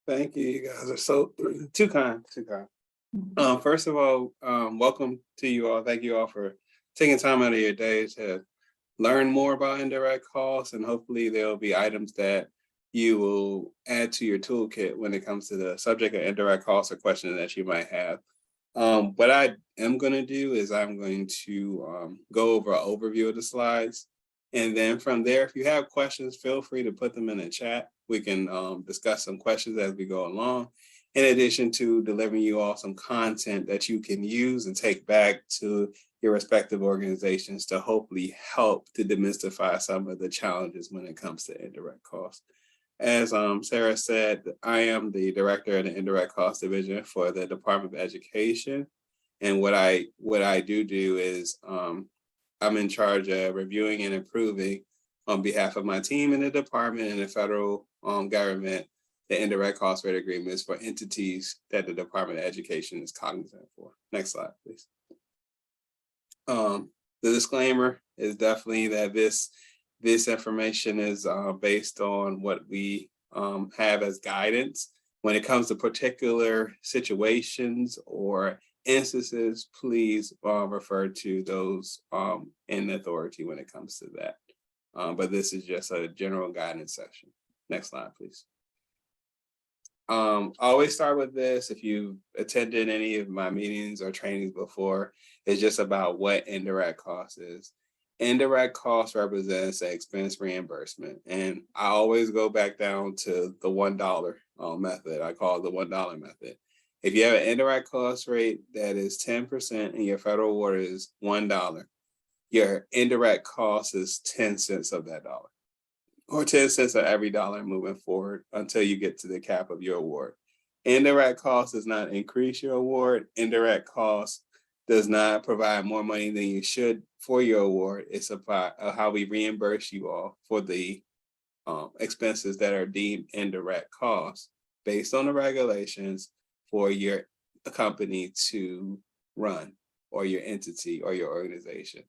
Thank you. You guys are so too kind, too kind. Mhm. First of all, welcome to you all. Thank you all for taking time out of your day to learn more about indirect costs, and hopefully there will be items that you will add to your toolkit when it comes to the subject of indirect costs or questions that you might have. What I am going to do is I'm going to go over an overview of the slides. And then from there, if you have questions, feel free to put them in the chat. We can discuss some questions as we go along, in addition to delivering you all some content that you can use and take back to your respective organizations to hopefully help to demystify some of the challenges when it comes to indirect costs. As Sarah said, I am the director of the Indirect Cost Division for the Department of Education. And what I do is I'm in charge of reviewing and improving on behalf of my team in the department and the federal government the indirect cost rate agreements for entities that the Department of Education is cognizant for. Next slide, please. The disclaimer is definitely that this information is based on what we have as guidance. When it comes to particular situations or instances, please refer to those in authority when it comes to that. But this is just a general guidance section. Next slide, please. I always start with this. If you've attended any of my meetings or trainings before, it's just about what indirect cost is. Indirect cost represents an expense reimbursement. And I always go back down to the $1 method. I call it the $1 method. If you have an indirect cost rate that is 10% and your federal award is $1, your indirect cost is 10 cents of that dollar, or 10 cents of every dollar moving forward until you get to the cap of your award. Indirect cost does not increase your award. Indirect cost does not provide more money than you should for your award. It's about how we reimburse you all for the expenses that are deemed indirect costs based on the regulations for your company to run, or your entity or your organization.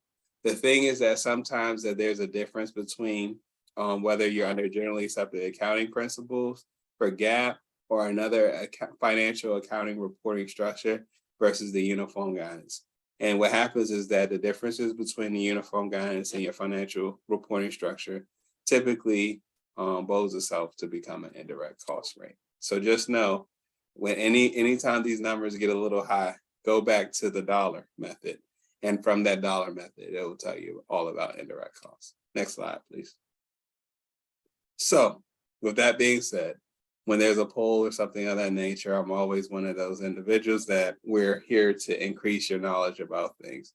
The thing is that sometimes that there's a difference between whether you're under generally accepted accounting principles for GAAP or another financial accounting reporting structure versus the uniform guidance. And what happens is that the differences between the uniform guidance and your financial reporting structure typically bows itself to become an indirect cost rate. So just know when anytime these numbers get a little high, go back to the dollar method. And from that dollar method, it will tell you all about indirect costs. Next slide, please. So with that being said, when there's a poll or something of that nature, I'm always one of those individuals that we're here to increase your knowledge about things.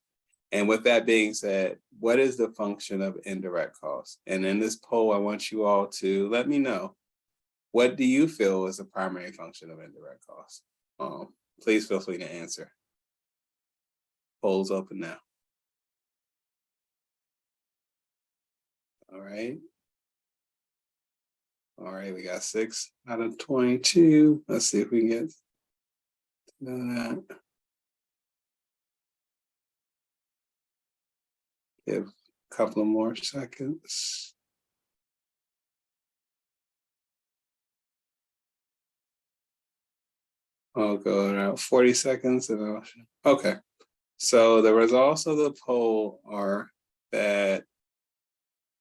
And with that being said, what is the function of indirect costs? And in this poll, I want you all to let me know, what do you feel is the primary function of indirect costs? Please feel free to answer. Polls open now. All right. All right, we got 6 out of 22. Let's see if we can get to that. Give a couple of more seconds. I'll go around 40 seconds. Okay, so the results of the poll are that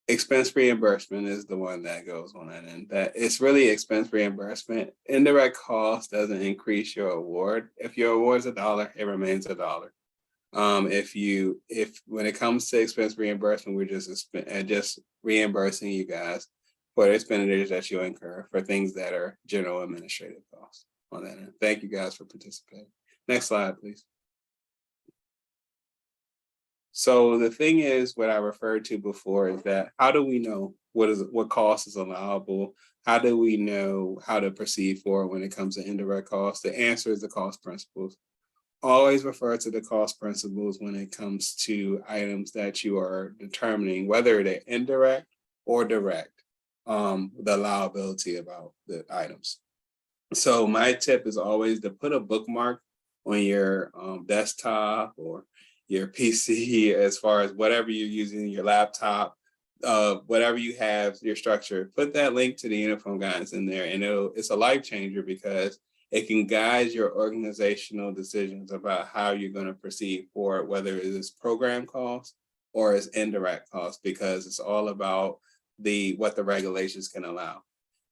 expense reimbursement is the one that goes on that end. That it's really expense reimbursement. Indirect cost doesn't increase your award. If your award is $1, it remains $1. If when it comes to expense reimbursement, we're just reimbursing you guys for the expenditures that you incur for things that are general administrative costs on that end. Thank you guys for participating. Next slide, please. So the thing is, what I referred to before is that how do we know what cost is allowable? How do we know how to proceed forward when it comes to indirect costs? The answer is the cost principles. Always refer to the cost principles when it comes to items that you are determining, whether they're indirect or direct, the allowability about the items. So my tip is always to put a bookmark on your desktop or your PC, as far as whatever you're using, your laptop, whatever you have, your structure, put that link to the uniform guidance in there, and it's a life changer because it can guide your organizational decisions about how you're going to proceed forward, whether it is program costs or it's indirect costs, because it's all about what the regulations can allow.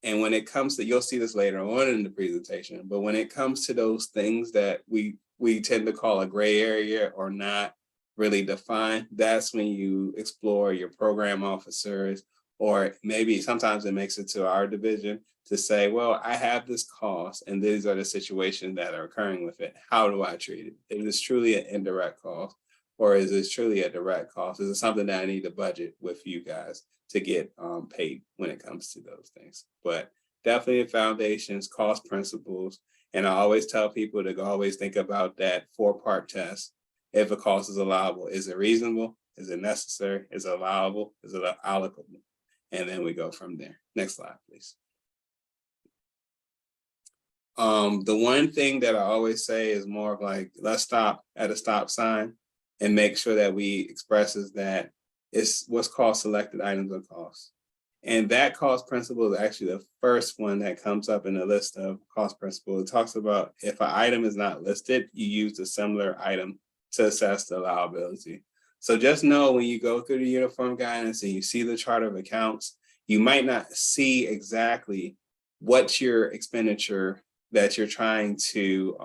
And when it comes to, you'll see this later on in the presentation, but when it comes to those things that we tend to call a gray area or not really defined, that's when you explore your program officers, or maybe sometimes it makes it to our division to say, well, I have this cost and these are the situations that are occurring with it. How do I treat it? Is this truly an indirect cost, or is this truly a direct cost? Is it something that I need to budget with you guys to get paid when it comes to those things? But definitely foundations, cost principles. And I always tell people to always think about that 4-part test. If a cost is allowable, is it reasonable? Is it necessary? Is it allowable? Is it allocable? And then we go from there. Next slide, please. The one thing that I always say is more of like, let's stop at a stop sign and make sure that we expresses that it's what's called selected items of cost. And that cost principle is actually the first one that comes up in the list of cost principles. It talks about if an item is not listed, you use a similar item to assess the allowability. So just know when you go through the uniform guidance and you see the chart of accounts, you might not see exactly what your expenditure that you're trying to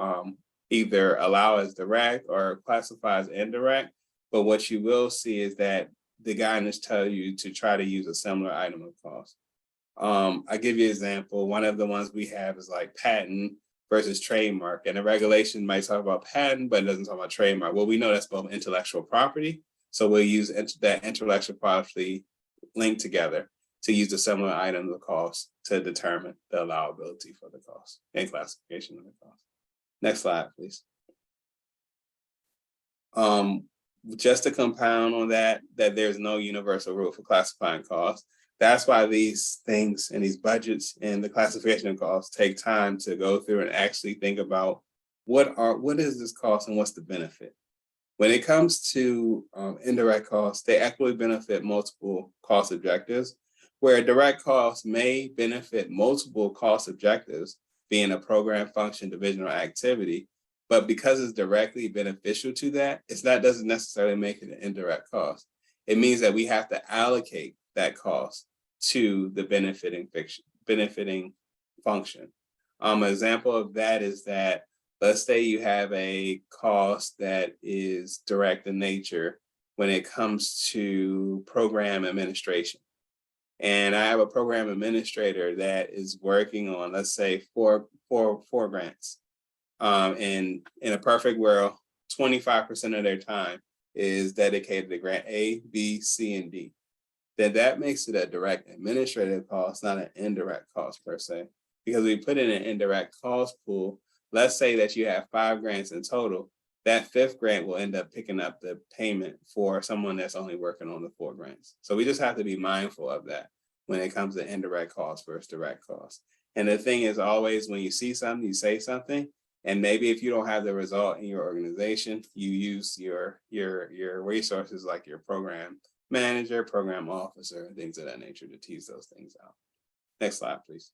either allow as direct or classify as indirect. But what you will see is that the guidance tell you to try to use a similar item of cost. I give you an example. One of the ones we have is like patent versus trademark, and the regulation might talk about patent, but it doesn't talk about trademark. Well, we know that's both intellectual property, so we'll use that intellectual property linked together to use the similar items of cost to determine the allowability for the cost and classification of the cost. Next slide, please. Just to compound on that there's no universal rule for classifying costs. That's why these things and these budgets and the classification of costs take time to go through and actually think about what is this cost and what's the benefit. When it comes to indirect costs, they equally benefit multiple cost objectives, where direct costs may benefit multiple cost objectives, being a program, function, division, or activity. But because it's directly beneficial to that, doesn't necessarily make it an indirect cost. It means that we have to allocate that cost to the benefiting function. An example of that is that, let's say you have a cost that is direct in nature when it comes to program administration. And I have a program administrator that is working on, let's say, four grants. And in a perfect world, 25% of their time is dedicated to grant A, B, C, and D. Then that makes it a direct administrative cost, not an indirect cost per se. Because we put in an indirect cost pool, let's say that you have 5 grants in total, that 5th grant will end up picking up the payment for someone that's only working on the 4 grants. So we just have to be mindful of that when it comes to indirect costs versus direct costs. And the thing is always, when you see something, you say something. And maybe if you don't have the result in your organization, you use your resources like your program manager, program officer, and things of that nature to tease those things out. Next slide, please.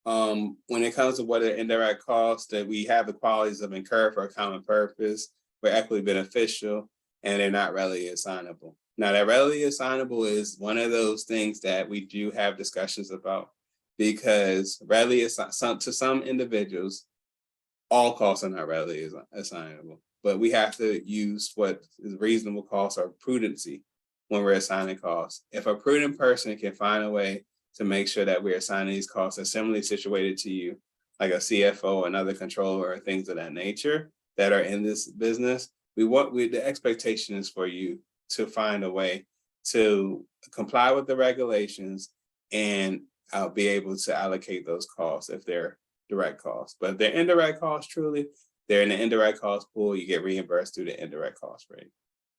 When it comes to what are indirect costs, that we have the qualities of incurred for a common purpose, we're equally beneficial, and they're not readily assignable. Now, that readily assignable is one of those things that we do have discussions about, because readily to some individuals, all costs are not readily assignable, but we have to use what is reasonable cost or prudency when we're assigning costs. If a prudent person can find a way to make sure that we're assigning these costs as similarly situated to you, like a CFO, another controller, or things of that nature that are in this business, the expectation is for you to find a way to comply with the regulations and be able to allocate those costs if they're direct costs. But if they're indirect costs, truly, they're in the indirect cost pool, you get reimbursed through the indirect cost rate.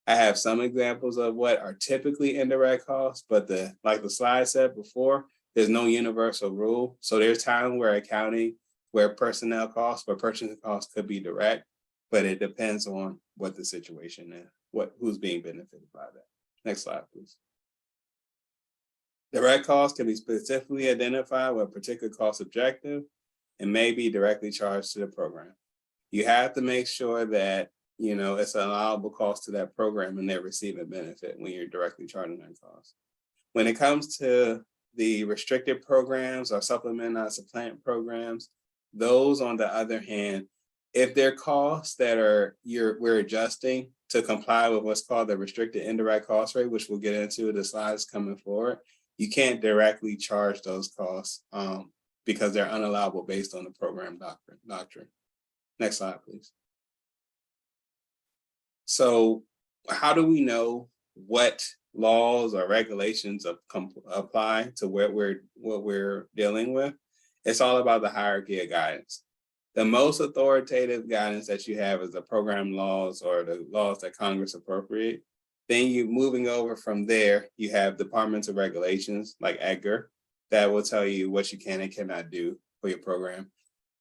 I have some examples of what are typically indirect costs, but like the slide said before, there's no universal rule. So there's times where personnel costs or purchasing costs could be direct, but it depends on what the situation is, who's being benefited by that. Next slide, please. Direct costs can be specifically identified with a particular cost objective and may be directly charged to the program. You have to make sure that it's an allowable cost to that program and they're receiving benefit when you're directly charging that cost. When it comes to the restricted programs or supplement not supplant programs, those on the other hand, if they're costs that we're adjusting to comply with what's called the restricted indirect cost rate, which we'll get into the slides coming forward, you can't directly charge those costs because they're unallowable based on the program doctrine. Next slide, please. So how do we know what laws or regulations apply to what we're dealing with? It's all about the hierarchy of guidance. The most authoritative guidance that you have is the program laws or the laws that Congress appropriate. Then you moving over from there, you have departments of regulations like Edgar that will tell you what you can and cannot do for your program.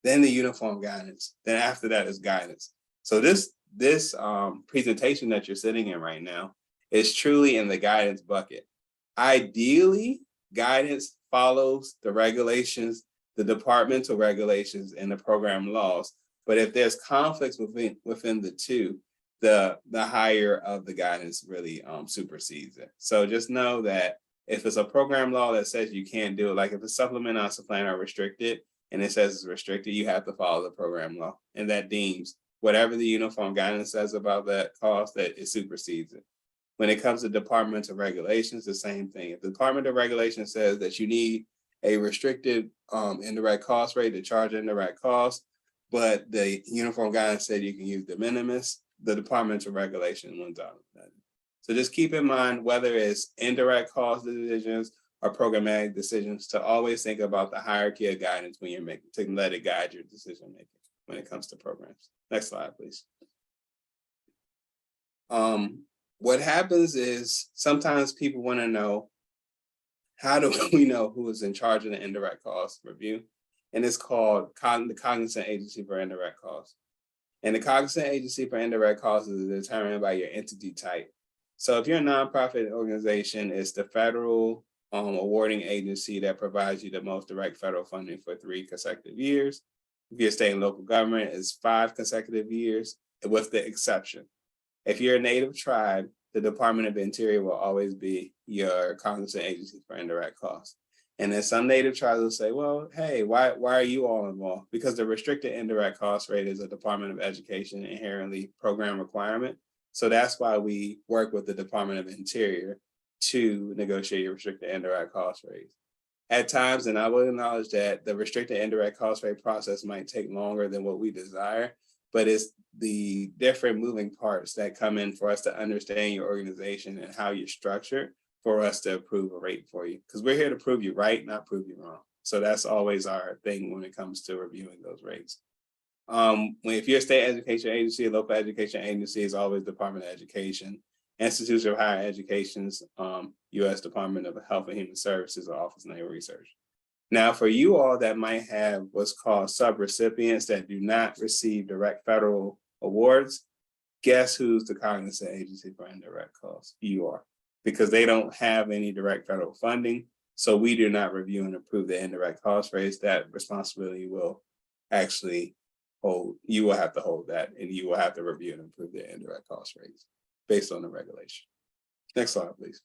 Then the uniform guidance. Then after that is guidance. So this presentation that you're sitting in right now is truly in the guidance bucket. Ideally, guidance follows the regulations, the departmental regulations, and the program laws. But if there's conflicts within the two, the higher of the guidance really supersedes it. So just know that if it's a program law that says you can't do it, like if it's supplement, non-supplant, or restricted, and it says it's restricted, you have to follow the program law. And that deems whatever the uniform guidance says about that cost, that it supersedes it. When it comes to departmental regulations, the same thing. If the Department of Regulation says that you need a restricted indirect cost rate to charge indirect costs, but the uniform guidance said you can use de minimis, the departmental regulation wins out on that. So just keep in mind, whether it's indirect cost decisions or programmatic decisions, to always think about the hierarchy of guidance when you're making, to let it guide your decision making when it comes to programs. Next slide, please. What happens is sometimes people want to know, how do we know who is in charge of the indirect cost review? And it's called the Cognizant Agency for Indirect Costs. And the Cognizant Agency for Indirect Costs is determined by your entity type. So if you're a nonprofit organization, it's the federal awarding agency that provides you the most direct federal funding for 3 consecutive years. If you're a state and local government, it's 5 consecutive years, with the exception. If you're a native tribe, the Department of Interior will always be your Cognizant Agency for Indirect Costs. And then some native tribes will say, well, hey, why are you all involved? Because the restricted indirect cost rate is a Department of Education inherently program requirement. So that's why we work with the Department of Interior to negotiate your restricted indirect cost rates. At times, and I will acknowledge that the restricted indirect cost rate process might take longer than what we desire, but it's the different moving parts that come in for us to understand your organization and how you're structured for us to approve a rate for you. Because we're here to prove you right, not prove you wrong. So that's always our thing when it comes to reviewing those rates. If you're a state education agency, a local education agency is always Department of Education. Institutes of Higher Education's U.S. Department of Health and Human Services or Office of Naval Research. Now, for you all that might have what's called subrecipients that do not receive direct federal awards, guess who's the Cognizant Agency for Indirect Costs? You are, because they don't have any direct federal funding. So we do not review and approve the indirect cost rates. That responsibility will actually hold, you will have to hold that, and you will have to review and approve the indirect cost rates based on the regulation. Next slide, please.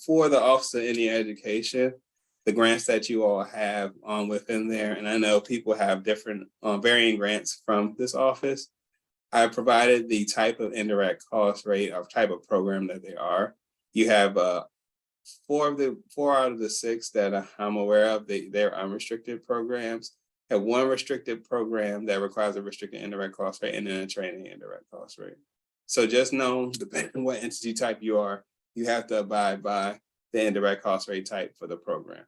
For the Office of Indian Education, the grants that you all have within there, and I know people have different varying grants from this office. I provided the type of indirect cost rate or type of program that they are. You have 4 out of the 6 that I'm aware of, they're unrestricted programs. Have 1 restricted program that requires a restricted indirect cost rate, and then a training indirect cost rate. So just know, depending on what entity type you are, you have to abide by the indirect cost rate type for the program.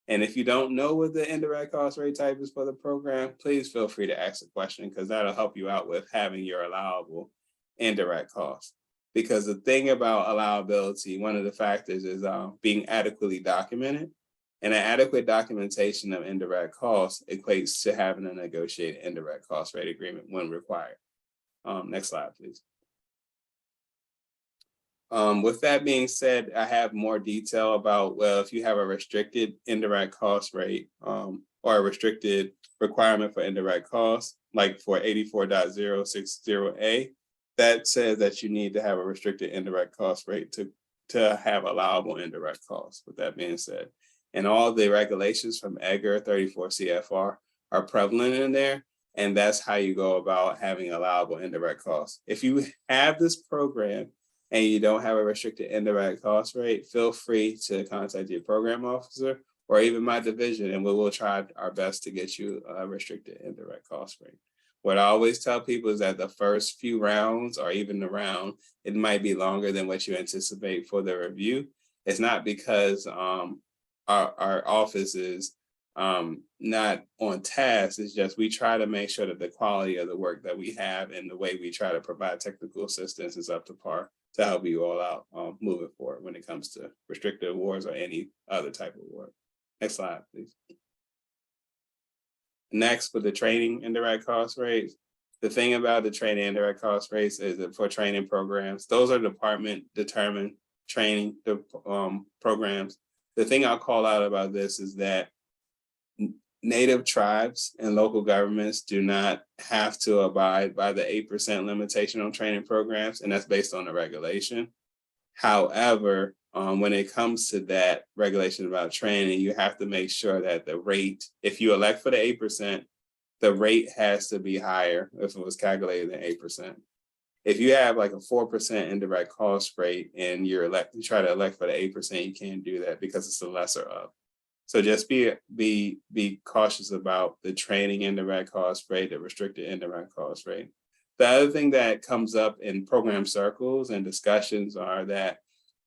And if you don't know what the indirect cost rate type is for the program, please feel free to ask a question, because that'll help you out with having your allowable indirect cost. Because the thing about allowability, one of the factors is being adequately documented. And an adequate documentation of indirect costs equates to having a negotiated indirect cost rate agreement when required. Next slide, please. With that being said, I have more detail about, well, if you have a restricted indirect cost rate or a restricted requirement for indirect costs, like for 84.060A, that says that you need to have a restricted indirect cost rate to have allowable indirect costs, with that being said. And all the regulations from EDGAR 34 CFR are prevalent in there. And that's how you go about having allowable indirect costs. If you have this program and you don't have a restricted indirect cost rate, feel free to contact your program officer or even my division, and we will try our best to get you a restricted indirect cost rate. What I always tell people is that the first few rounds or even the round, it might be longer than what you anticipate for the review. It's not because our office is not on task. It's just we try to make sure that the quality of the work that we have and the way we try to provide technical assistance is up to par to help you all out moving forward when it comes to restricted awards or any other type of award. Next slide, please. Next, with the training indirect cost rates, the thing about the training indirect cost rates is that for training programs, those are department determined training programs. The thing I'll call out about this is that Native tribes and local governments do not have to abide by the 8% limitation on training programs, and that's based on the regulation. However, when it comes to that regulation about training, you have to make sure that the rate, if you elect for the 8%, the rate has to be higher if it was calculated than 8%. If you have like a 4% indirect cost rate and you try to elect for the 8%, you can't do that because it's the lesser of. So just be cautious about the training indirect cost rate, the restricted indirect cost rate. The other thing that comes up in program circles and discussions are that,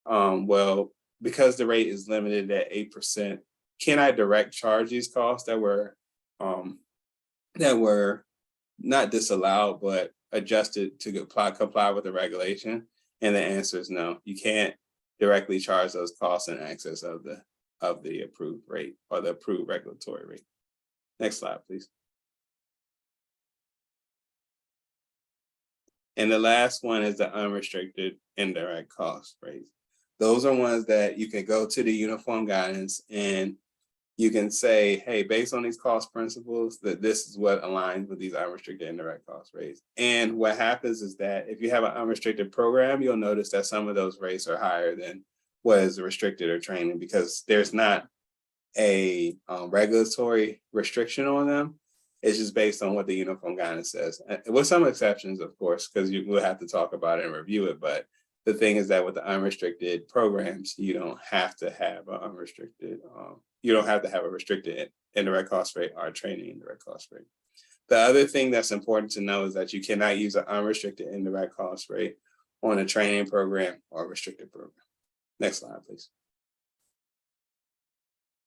well, because the rate is limited at 8%, can I direct charge these costs that were not disallowed, but adjusted to comply with the regulation? And the answer is no. You can't directly charge those costs in excess of the approved rate or the approved regulatory rate. Next slide, please. And the last one is the unrestricted indirect cost rates. Those are ones that you can go to the uniform guidance and you can say, hey, based on these cost principles, that this is what aligns with these unrestricted indirect cost rates. And what happens is that if you have an unrestricted program, you'll notice that some of those rates are higher than what is restricted or training because there's not a regulatory restriction on them. It's just based on what the uniform guidance says, with some exceptions, of course, because you will have to talk about it and review it. But the thing is that with the unrestricted programs, you don't have to have an unrestricted, you don't have to have a restricted indirect cost rate or a training indirect cost rate. The other thing that's important to know is that you cannot use an unrestricted indirect cost rate on a training program or a restricted program. Next slide, please.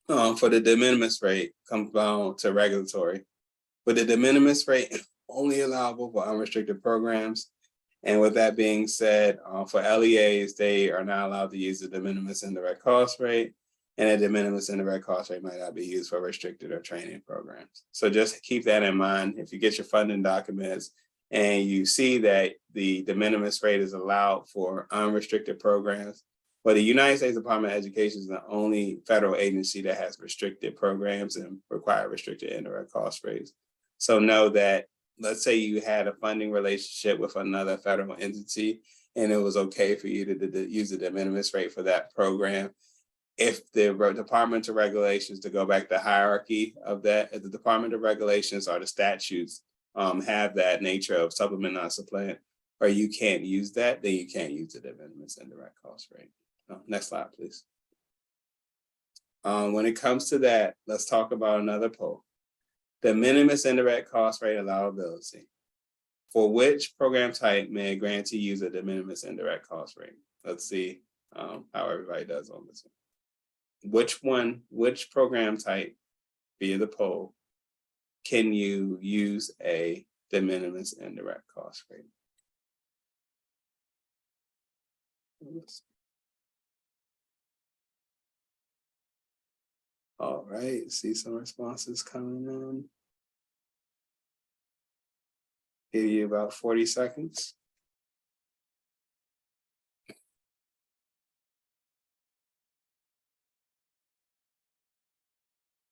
For the de minimis rate, comes down to regulatory. With the de minimis rate, only allowable for unrestricted programs. And with that being said, for LEAs, they are not allowed to use the de minimis indirect cost rate, and a de minimis indirect cost rate might not be used for restricted or training programs. So just keep that in mind. If you get your funding documents and you see that the de minimis rate is allowed for unrestricted programs, but the United States Department of Education is the only federal agency that has restricted programs and require restricted indirect cost rates. So know that, let's say you had a funding relationship with another federal entity and it was okay for you to use the de minimis rate for that program. If the Department of Regulations, to go back to the hierarchy of that, if the Department of Regulations or the statutes have that nature of supplement, not supplant, or you can't use that, then you can't use the de minimis indirect cost rate. Next slide, please. When it comes to that, let's talk about another poll. The minimis indirect cost rate allowability. For which program type may a grantee use a de minimis indirect cost rate? Let's see how everybody does on this one. Which program type, via the poll, can you use a de minimis indirect cost rate? All right, see some responses coming in. Give you about 40 seconds.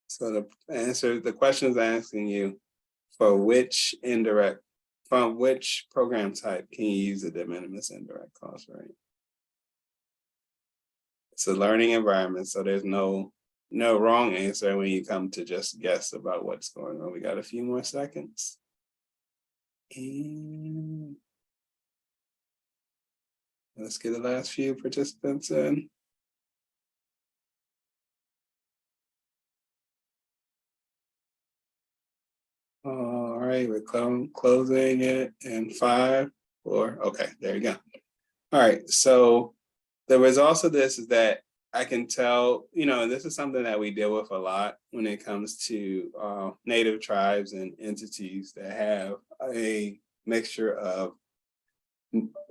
So the answer, the question is asking you for from which program type can you use the de minimis indirect cost rate? It's a learning environment, so there's no wrong answer when you come to just guess about what's going on. We got a few more seconds. And let's get the last few participants in. All right, we're closing it in 5, 4. Okay, there you go. All right, so the results of this is that I can tell, this is something that we deal with a lot when it comes to Native tribes and entities that have a mixture of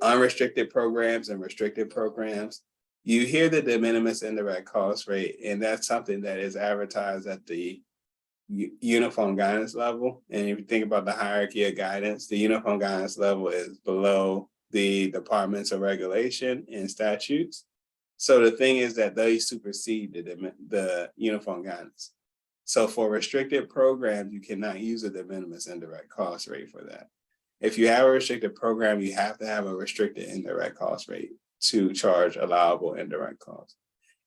unrestricted programs and restricted programs. You hear the de minimis indirect cost rate, and that's something that is advertised at the uniform guidance level. And if you think about the hierarchy of guidance, the uniform guidance level is below the departments of regulation and statutes. So the thing is that they supersede the uniform guidance. So for restricted programs, you cannot use a de minimis indirect cost rate for that. If you have a restricted program, you have to have a restricted indirect cost rate to charge allowable indirect costs.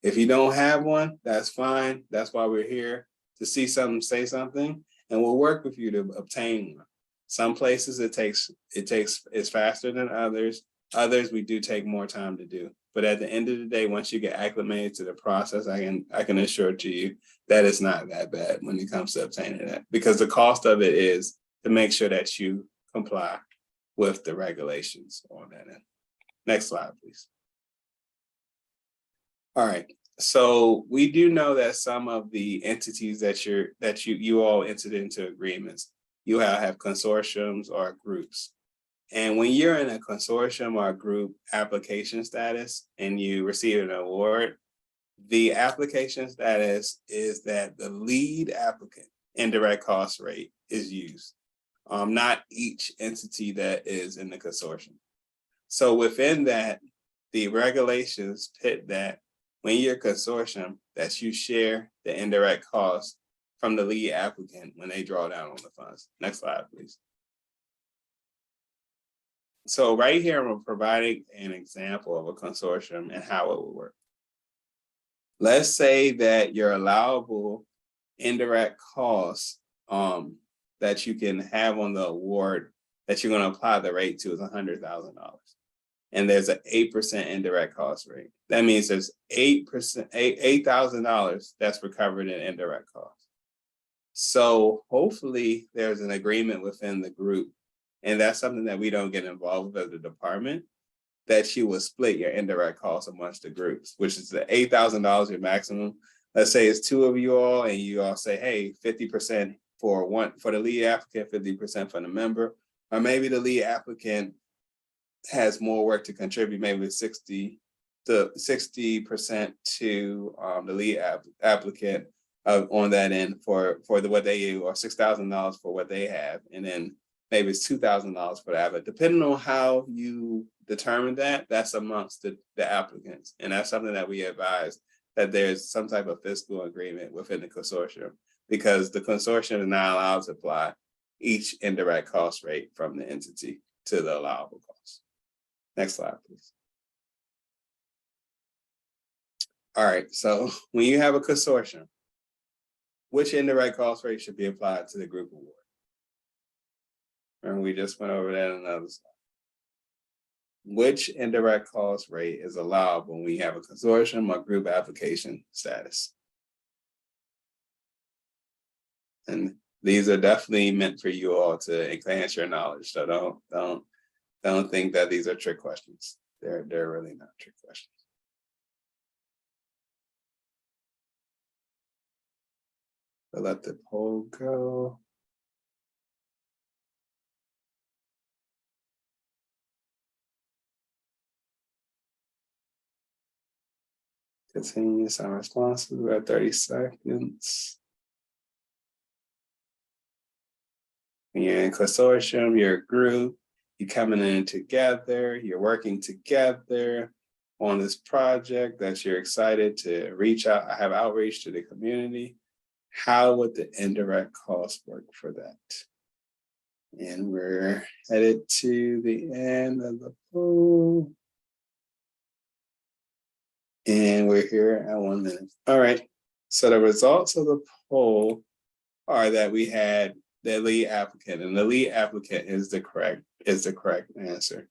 If you don't have one, that's fine. That's why we're here, to see something, say something, and we'll work with you to obtain one. Some places it's faster than others. Others we do take more time to do. But at the end of the day, once you get acclimated to the process, I can assure to you that it's not that bad when it comes to obtaining that, because the cost of it is to make sure that you comply with the regulations on that end. Next slide, please. All right. So we do know that some of the entities that you all entered into agreements, you have consortiums or groups. And when you're in a consortium or a group application status and you receive an award, the application status is that the lead applicant indirect cost rate is used, not each entity that is in the consortium. So within that, the regulations pit that when you're a consortium, that you share the indirect cost from the lead applicant when they draw down on the funds. Next slide, please. So right here, I'm providing an example of a consortium and how it would work. Let's say that your allowable indirect costs that you can have on the award that you're going to apply the rate to is $100,000. And there's an 8% indirect cost rate. That means there's $8,000 that's recovered in indirect costs. So hopefully there's an agreement within the group, and that's something that we don't get involved with as a department, that you will split your indirect costs amongst the groups, which is the $8,000 your maximum. Let's say it's 2 of you all, and you all say, hey, 50% for the lead applicant, 50% for the member, or maybe the lead applicant has more work to contribute, maybe 60% to the lead applicant on that end for what they do, or $6,000 for what they have, and then maybe it's $2,000 for the applicant. Depending on how you determine that, that's amongst the applicants, and that's something that we advise, that there's some type of fiscal agreement within the consortium, because the consortium is not allowed to apply each indirect cost rate from the entity to the allowable cost. Next slide, please. All right, so when you have a consortium, which indirect cost rate should be applied to the group award? And we just went over that in another slide. Which indirect cost rate is allowable when we have a consortium or group application status? And these are definitely meant for you all to enhance your knowledge. So don't think that these are trick questions. They're really not trick questions. So let the poll go. Continue some responses. We have 30 seconds. When you're in consortium, you're a group, you're coming in together, you're working together on this project that you're excited to reach out, have outreach to the community. how would the indirect cost work for that? And we're headed to the end of the poll. And we're here at 1 minute. All right. So the results of the poll are that we had the lead applicant, and the lead applicant is the correct answer.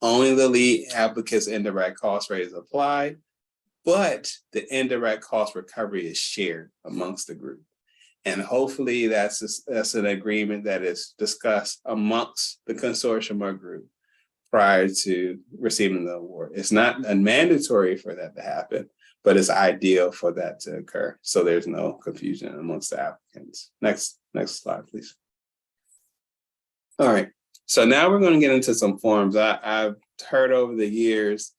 Only the lead applicant's indirect cost rate is applied, but the indirect cost recovery is shared amongst the group. And hopefully that's an agreement that is discussed amongst the consortium or group prior to receiving the award. It's not mandatory for that to happen, but it's ideal for that to occur. So there's no confusion amongst the applicants. Next slide, please. All right. So now we're going to get into some forms. I've heard over the years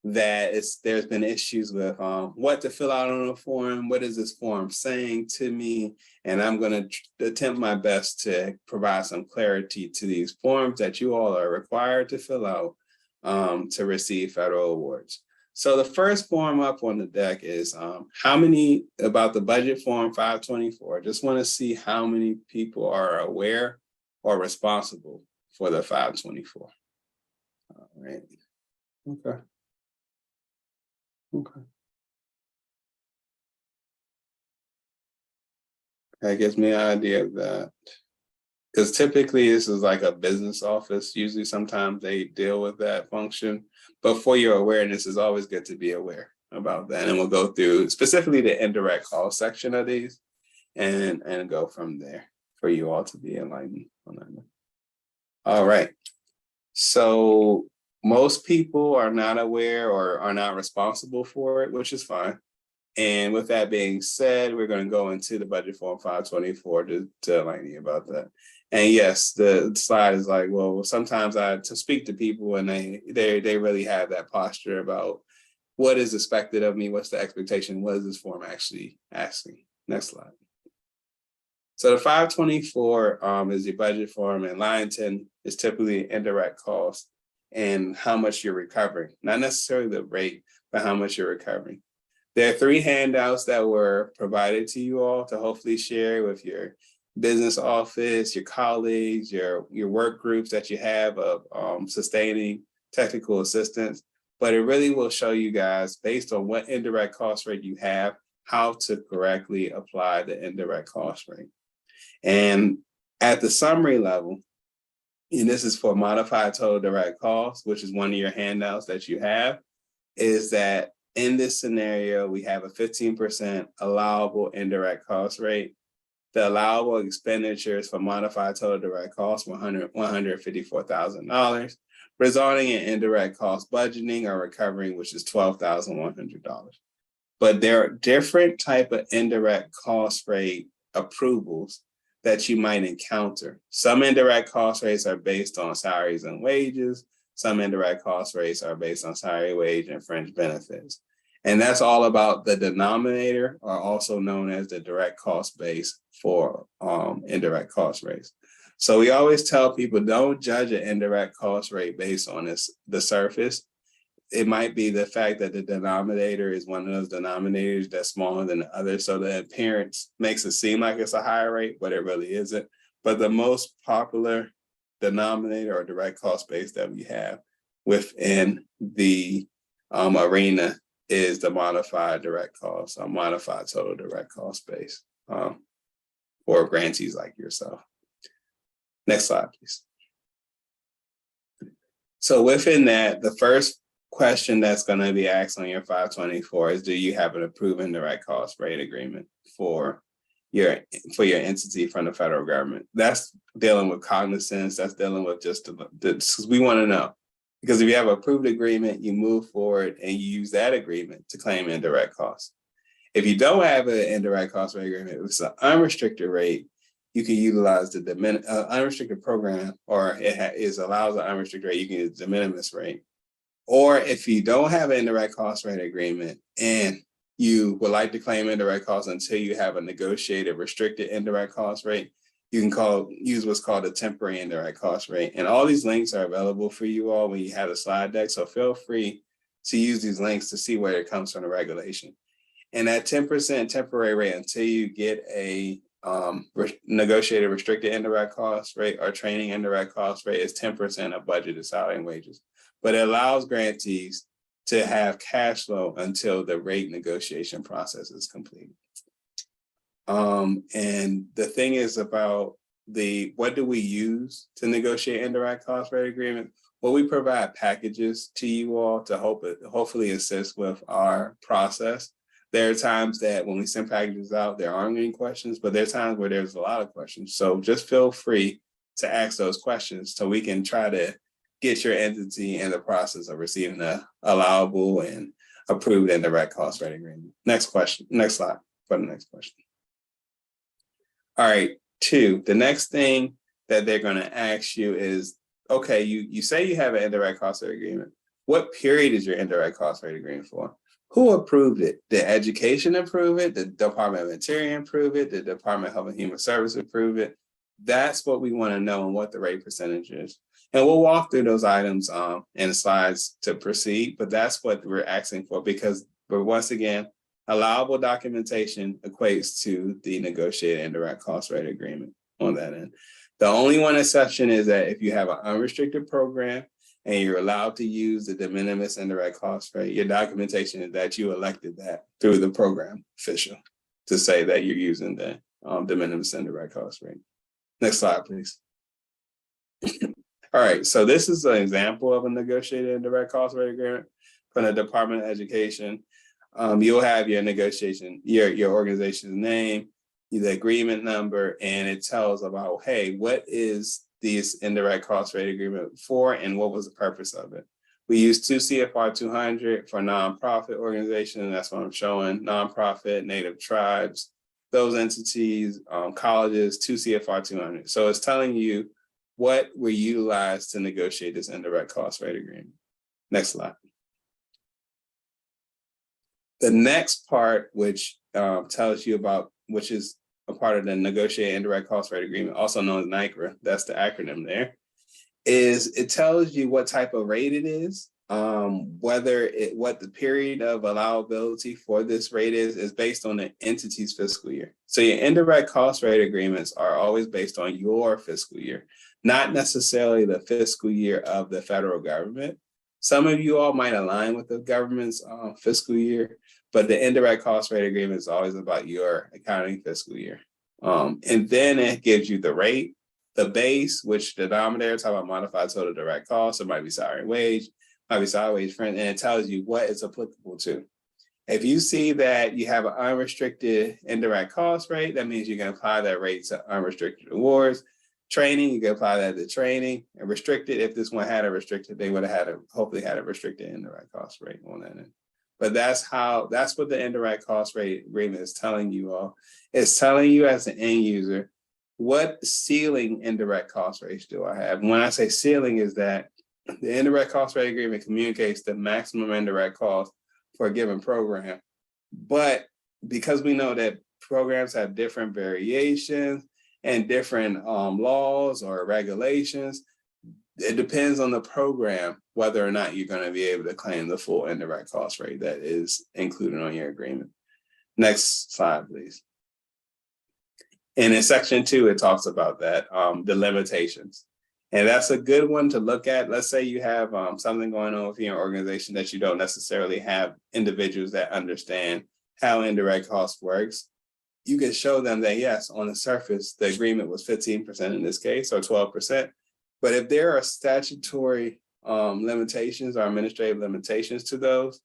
that there's been issues with what to fill out on a form. What is this form saying to me? And I'm going to attempt my best to provide some clarity to these forms that you all are required to fill out to receive federal awards. So the first form up on the deck is about the budget form 524. Just want to see how many people are aware or responsible for the 524. All right. Okay. That gives me an idea of that. Because typically this is like a business office. Usually sometimes they deal with that function. But for your awareness, it's always good to be aware about that. And we'll go through specifically the indirect cost section of these and go from there for you all to be enlightened on that. All right. So most people are not aware or are not responsible for it, which is fine. And with that being said, we're going to go into the budget form 524 to enlighten you about that. And yes, the slide is like, well, sometimes to speak to people and they really have that posture about what is expected of me, what's the expectation, what is this form actually asking? Next slide. So the 524 is the budget form, and line 10 is typically indirect cost and how much you're recovering, not necessarily the rate, but how much you're recovering. There are 3 handouts that were provided to you all to hopefully share with your business office, your colleagues, your work groups that you have of sustaining technical assistance. But it really will show you guys, based on what indirect cost rate you have, how to correctly apply the indirect cost rate. And at the summary level, and this is for modified total direct cost, which is one of your handouts that you have, is that in this scenario, we have a 15% allowable indirect cost rate. The allowable expenditures for modified total direct costs were $154,000, resulting in indirect cost budgeting or recovering, which is $12,100. But there are different type of indirect cost rate approvals that you might encounter. Some indirect cost rates are based on salaries and wages. Some indirect cost rates are based on salary, wage, and fringe benefits. And that's all about the denominator, or also known as the direct cost base for indirect cost rates. So we always tell people, don't judge an indirect cost rate based on the surface. It might be the fact that the denominator is one of those denominators that's smaller than the other. So the appearance makes it seem like it's a higher rate, but it really isn't. But the most popular denominator or direct cost base that we have within the arena is the modified direct cost, or modified total direct cost base for grantees like yourself. Next slide, please. So within that, the first question that's going to be asked on your 524 is, do you have an approved indirect cost rate agreement for your entity from the federal government? That's dealing with cognizance. That's dealing with just we want to know. Because if you have an approved agreement, you move forward and you use that agreement to claim indirect costs. If you don't have an indirect cost rate agreement, if it's an unrestricted rate, you can utilize the unrestricted program, or it allows an unrestricted rate, you can use the de minimis rate. Or if you don't have an indirect cost rate agreement and you would like to claim indirect costs until you have a negotiated restricted indirect cost rate, you can use what's called a temporary indirect cost rate. And all these links are available for you all when you have a slide deck. So feel free to use these links to see where it comes from the regulation. And that 10% temporary rate until you get a negotiated restricted indirect cost rate or training indirect cost rate is 10% of budgeted salary and wages. But it allows grantees to have cash flow until the rate negotiation process is complete. And the thing is about what do we use to negotiate indirect cost rate agreement? Well, we provide packages to you all to hopefully assist with our process. There are times that when we send packages out, there aren't any questions, but there are times where there's a lot of questions. So just feel free to ask those questions so we can try to get your entity in the process of receiving a allowable and approved indirect cost rate agreement. Next question, next slide for the next question. All right, 2, the next thing that they're going to ask you is, okay, you say you have an indirect cost rate agreement. What period is your indirect cost rate agreement for? Who approved it? Did education approve it? Did the Department of Interior approve it? Did the Department of Health and Human Services approve it? That's what we want to know and what the rate percentage is. And we'll walk through those items in the slides to proceed, but that's what we're asking for because, but once again, allowable documentation equates to the negotiated indirect cost rate agreement on that end. The only one exception is that if you have an unrestricted program and you're allowed to use the de minimis indirect cost rate, your documentation is that you elected that through the program official to say that you're using the de minimis indirect cost rate. Next slide, please. All right, so this is an example of a negotiated indirect cost rate agreement from the Department of Education. You'll have your negotiation, your organization's name, the agreement number, and it tells about, hey, what is this indirect cost rate agreement for and what was the purpose of it? We use 2 CFR 200 for nonprofit organizations. That's what I'm showing, nonprofit, native tribes, those entities, colleges, 2 CFR 200. So it's telling you what we utilize to negotiate this indirect cost rate agreement. Next slide. The next part, which tells you about, which is a part of the negotiated indirect cost rate agreement, also known as NICRA, that's the acronym there, is it tells you what type of rate it is, what the period of allowability for this rate is based on the entity's fiscal year. So your indirect cost rate agreements are always based on your fiscal year, not necessarily the fiscal year of the federal government. Some of you all might align with the government's fiscal year, but the indirect cost rate agreement is always about your accounting fiscal year. And then it gives you the rate, the base, which the denominator talk about modified total direct cost. It might be salary and wage, might be salary wage friend, and it tells you what it's applicable to. If you see that you have an unrestricted indirect cost rate, that means you can apply that rate to unrestricted awards. Training, you can apply that to training. And restricted, if this one had a restricted, they would have hopefully had a restricted indirect cost rate on that end. But that's what the indirect cost rate agreement is telling you all. It's telling you as an end user, what ceiling indirect cost rates do I have? And when I say ceiling is that the indirect cost rate agreement communicates the maximum indirect cost for a given program. But because we know that programs have different variations and different laws or regulations, it depends on the program whether or not you're going to be able to claim the full indirect cost rate that is included on your agreement. Next slide, please. And in section 2, it talks about that, the limitations. And that's a good one to look at. Let's say you have something going on within your organization that you don't necessarily have individuals that understand how indirect cost works. You can show them that, yes, on the surface, the agreement was 15% in this case, or 12%. But if there are statutory limitations or administrative limitations to those,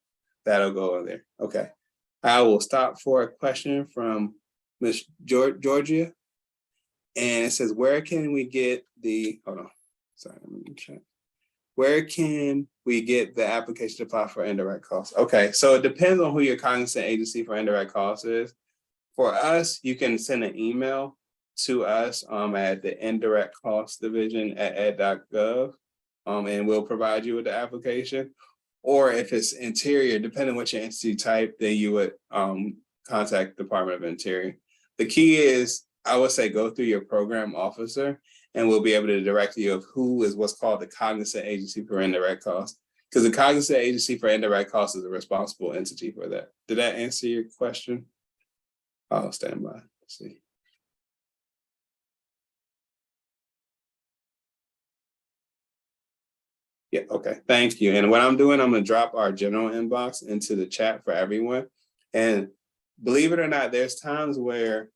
that'll go in there. Okay. I will stop for a question from Ms. Georgia. And it says, where can we get the, hold on, sorry, let me check. Where can we get the application to apply for indirect costs? Okay, so it depends on who your cognizant agency for indirect costs is. For us, you can send an email to us at the indirect costs division at ed.gov, and we'll provide you with the application. Or if it's Interior, depending on what your entity type, then you would contact the Department of Interior. The key is, I would say, go through your program officer, and we'll be able to direct you of who is what's called the cognizant agency for indirect costs. because the cognizant agency for indirect costs is a responsible entity for that. Did that answer your question? I'll stand by. Let's see. Yeah, okay, thank you. And what I'm doing, I'm gonna drop our general inbox into the chat for everyone. And believe it or not, there's times where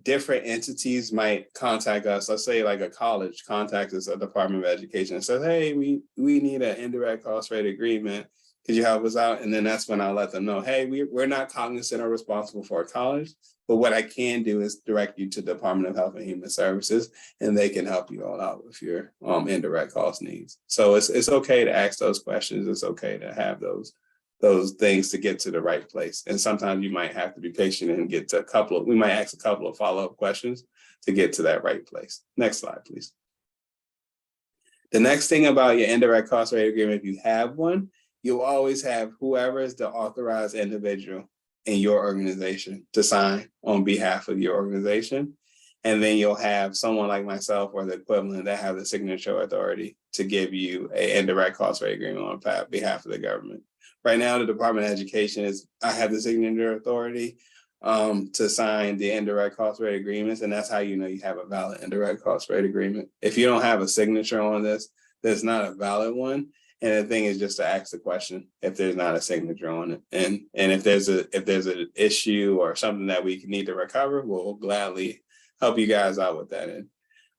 different entities might contact us. Let's say like a college contacts us, a Department of Education, and says, hey, we need an indirect cost rate agreement. Could you help us out? And then that's when I let them know, hey, we're not cognizant or responsible for a college, but what I can do is direct you to the Department of Health and Human Services, and they can help you all out with your indirect cost needs. So it's okay to ask those questions. It's okay to have those things to get to the right place. And sometimes you might have to be patient and get to we might ask a couple of follow-up questions to get to that right place. Next slide, please. The next thing about your indirect cost rate agreement, if you have one, you'll always have whoever is the authorized individual in your organization to sign on behalf of your organization. And then you'll have someone like myself or the equivalent that have the signature authority to give you an indirect cost rate agreement on behalf of the government. Right now, the Department of Education I have the signature authority to sign the indirect cost rate agreements, and that's how you know you have a valid indirect cost rate agreement. If you don't have a signature on this, there's not a valid one. And the thing is just to ask the question if there's not a signature on it, and if there's an issue or something that we need to recover, we'll gladly help you guys out with that.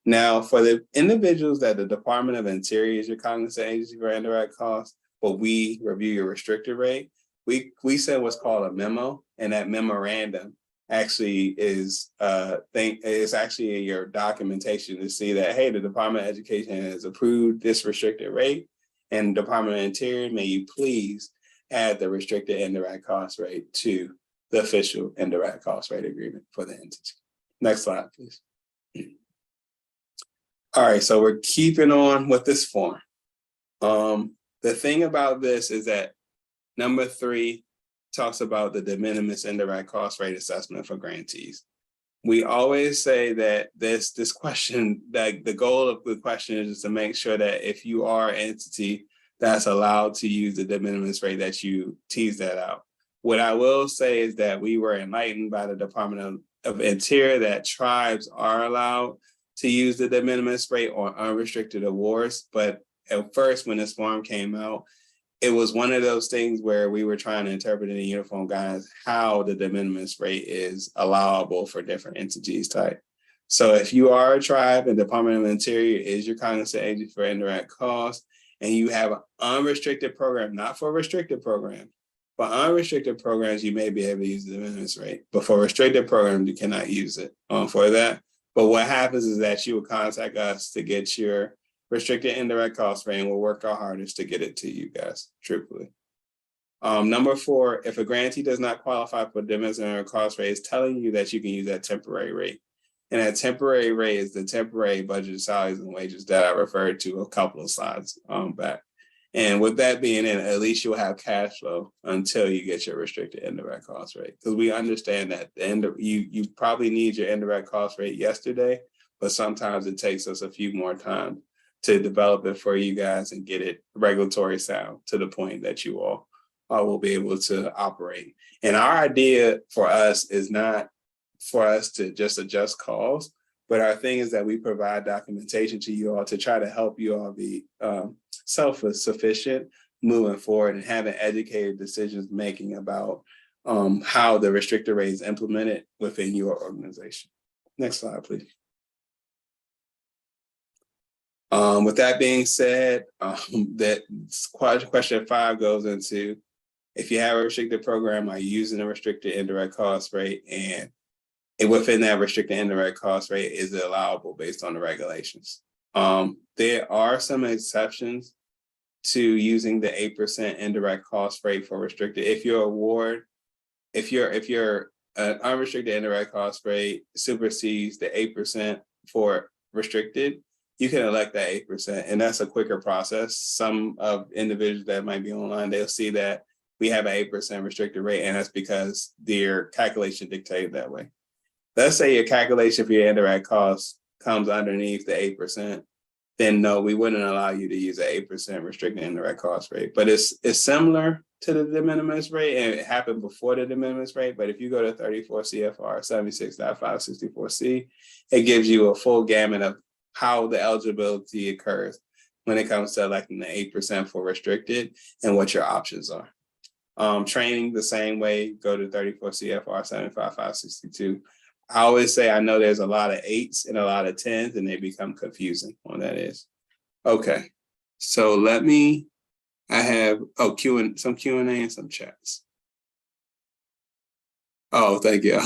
Now, for the individuals that the Department of Interior is your cognizant agency for indirect costs, but we review your restricted rate, we send what's called a memo, and that memorandum actually is actually in your documentation to see that, hey, the Department of Education has approved this restricted rate, and Department of Interior, may you please add the restricted indirect cost rate to the official indirect cost rate agreement for the entity. Next slide, please. All right, so we're keeping on with this form. The thing about this is that number 3 talks about the de minimis indirect cost rate assessment for grantees. We always say that this question, that the goal of the question is to make sure that if you are an entity that's allowed to use the de minimis rate, that you tease that out. What I will say is that we were enlightened by the Department of Interior that tribes are allowed to use the de minimis rate on unrestricted awards. But at first, when this form came out, it was one of those things where we were trying to interpret in the uniform guidelines how the de minimis rate is allowable for different entities type. So if you are a tribe and Department of Interior is your cognizant agency for indirect costs, and you have an unrestricted program, not for a restricted program, but unrestricted programs, you may be able to use the de minimis rate. But for restricted programs, you cannot use it for that. But what happens is that you will contact us to get your restricted indirect cost rate, and we'll work our hardest to get it to you guys, truthfully. Number 4, if a grantee does not qualify for de minimis indirect cost rate, it's telling you that you can use that temporary rate. And that temporary rate is the temporary budgeted salaries and wages that I referred to a couple of slides back. And with that being in, at least you'll have cash flow until you get your restricted indirect cost rate. Because we understand that you probably need your indirect cost rate yesterday, but sometimes it takes us a few more times to develop it for you guys and get it regulatory sound to the point that you all will be able to operate. And our idea for us is not for us to just adjust calls, but our thing is that we provide documentation to you all to try to help you all be self-sufficient moving forward and having educated decisions making about how the restricted rate is implemented within your organization. Next slide, please. With that being said, that question 5 goes into, if you have a restricted program, are you using a restricted indirect cost rate? And within that restricted indirect cost rate, is it allowable based on the regulations? There are some exceptions to using the 8% indirect cost rate for restricted. If your an unrestricted indirect cost rate supersedes the 8% for restricted, you can elect that 8%, and that's a quicker process. Some of individuals that might be online, they'll see that we have an 8% restricted rate, and that's because their calculation dictated that way. Let's say your calculation for your indirect costs comes underneath the 8%. then no, we wouldn't allow you to use an 8% restricted indirect cost rate. But it's similar to the de minimis rate, and it happened before the de minimis rate. But if you go to 34 CFR 76.564C, it gives you a full gamut of how the eligibility occurs when it comes to electing the 8% for restricted and what your options are. Training the same way, go to 34 CFR 75562. I always say I know there's a lot of 8s and a lot of 10s, and they become confusing when that is. Okay, so I have some Q&A and some chats. Oh, thank you.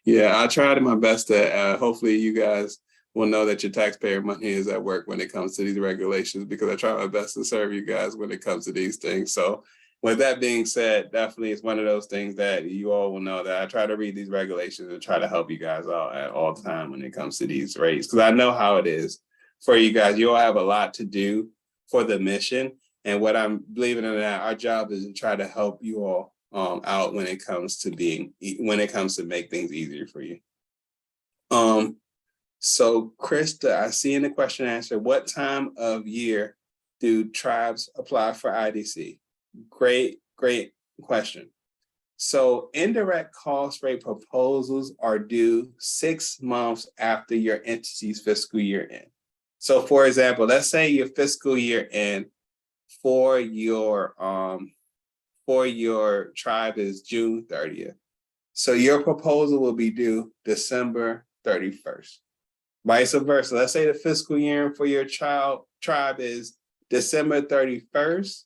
Yeah, I tried my best to, hopefully you guys will know that your taxpayer money is at work when it comes to these regulations, because I try my best to serve you guys when it comes to these things. So with that being said, definitely it's one of those things that you all will know that I try to read these regulations and try to help you guys out at all time when it comes to these rates, because I know how it is for you guys. You all have a lot to do for the mission. And what I'm believing in that, our job is to try to help you all out when it comes to make things easier for you. So Krista, I see in the question and answer, what time of year do tribes apply for IDC? Great question. So indirect cost rate proposals are due 6 months after your entity's fiscal year end. So for example, let's say your fiscal year end for your tribe is June 30th. So your proposal will be due December 31st. Vice versa. Let's say the fiscal year for your tribe is December 31st,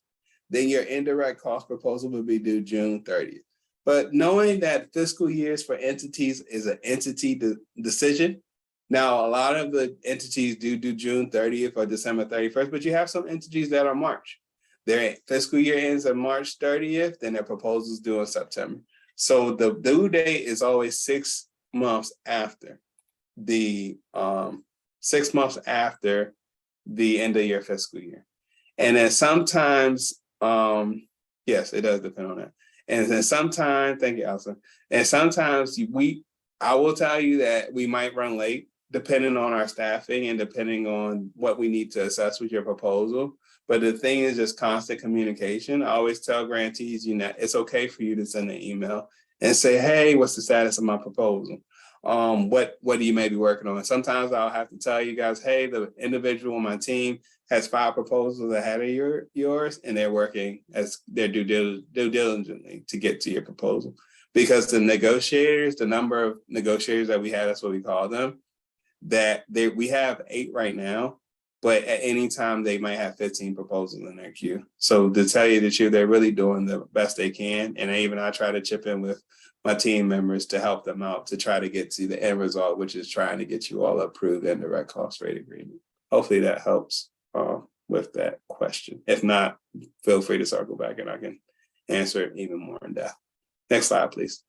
then your indirect cost proposal will be due June 30th. But knowing that fiscal years for entities is an entity decision, now a lot of the entities do June 30th or December 31st, but you have some entities that are March. Their fiscal year ends on March 30th, then their proposal is due in September. So the due date is always 6 months after the 6 months after the end of your fiscal year. And then sometimes, yes, it does depend on that. And then sometimes, thank you, Elsa. And sometimes I will tell you that we might run late, depending on our staffing and depending on what we need to assess with your proposal. But the thing is just constant communication. I always tell grantees, it's okay for you to send an email and say, hey, what's the status of my proposal? What do you may be working on? Sometimes I'll have to tell you guys, hey, the individual on my team has 5 proposals ahead of yours, and they're working as their due diligently to get to your proposal. Because the number of negotiators that we have, that's what we call them, we have 8 right now, but at any time they might have 15 proposals in their queue. So to tell you the truth, they're really doing the best they can. And I try to chip in with my team members to help them out to try to get to the end result, which is trying to get you all approved indirect cost rate agreement. Hopefully that helps with that question. If not, feel free to circle back and I can answer it even more in depth. Next slide, please.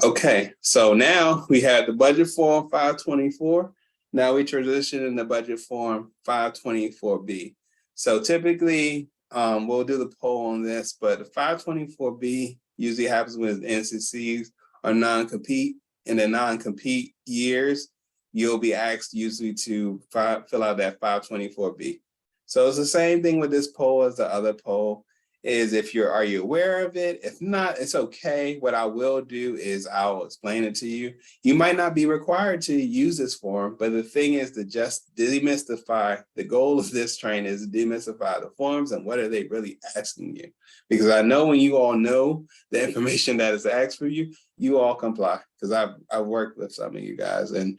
Okay, so now we have the budget form 524. Now we transition in the budget form 524B. So typically, we'll do the poll on this, but the 524B usually happens when NCCs are non-compete. In the non-compete years, you'll be asked usually to fill out that 524B. So it's the same thing with this poll as the other poll. Is are you aware of it? If not, it's okay. What I will do is I'll explain it to you. You might not be required to use this form, but the thing is to just demystify, the goal of this training is to demystify the forms and what are they really asking you? Because I know when you all know the information that is asked for you, you all comply. Because I've worked with some of you guys, and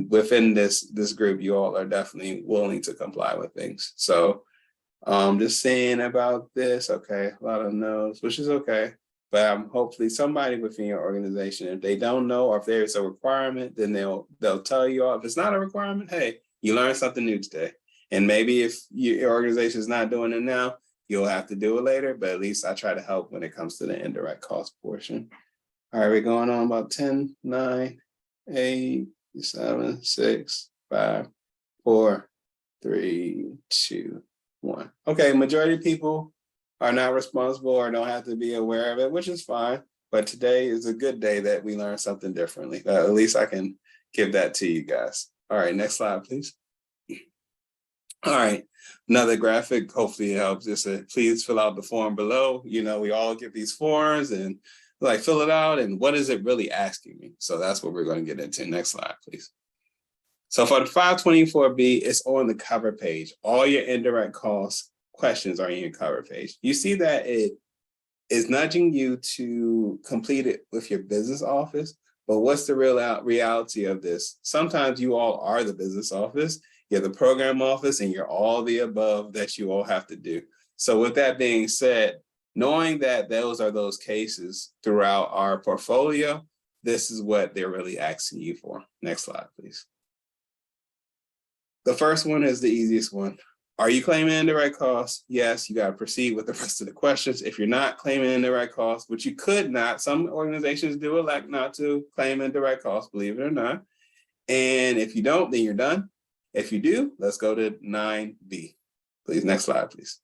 within this group, you all are definitely willing to comply with things. So just saying about this, okay, a lot of no's, which is okay. But hopefully somebody within your organization, if they don't know or if there's a requirement, then they'll tell you all. If it's not a requirement, hey, you learned something new today. And maybe if your organization is not doing it now, you'll have to do it later. But at least I try to help when it comes to the indirect cost portion. All right, we're going on about 10, 9, 8, 7, 6, 5, 4, 3, 2, 1. Okay, majority of people are not responsible or don't have to be aware of it, which is fine. But today is a good day that we learn something differently. At least I can give that to you guys. All right, next slide, please. All right, another graphic, hopefully it helps. Just please fill out the form below. We all get these forms and like fill it out, and what is it really asking me? So that's what we're going to get into. Next slide, please. So for the 524B, it's on the cover page. All your indirect cost questions are in your cover page. You see that it is nudging you to complete it with your business office, but what's the real reality of this? Sometimes you all are the business office, you're the program office, and you're all the above that you all have to do. So with that being said, knowing that those are those cases throughout our portfolio, this is what they're really asking you for. Next slide, please. The first one is the easiest one. Are you claiming indirect costs? Yes, you got to proceed with the rest of the questions. If you're not claiming indirect costs, which you could not, some organizations do elect not to claim indirect costs, believe it or not. And if you don't, then you're done. If you do, let's go to 9B. Please, next slide, please.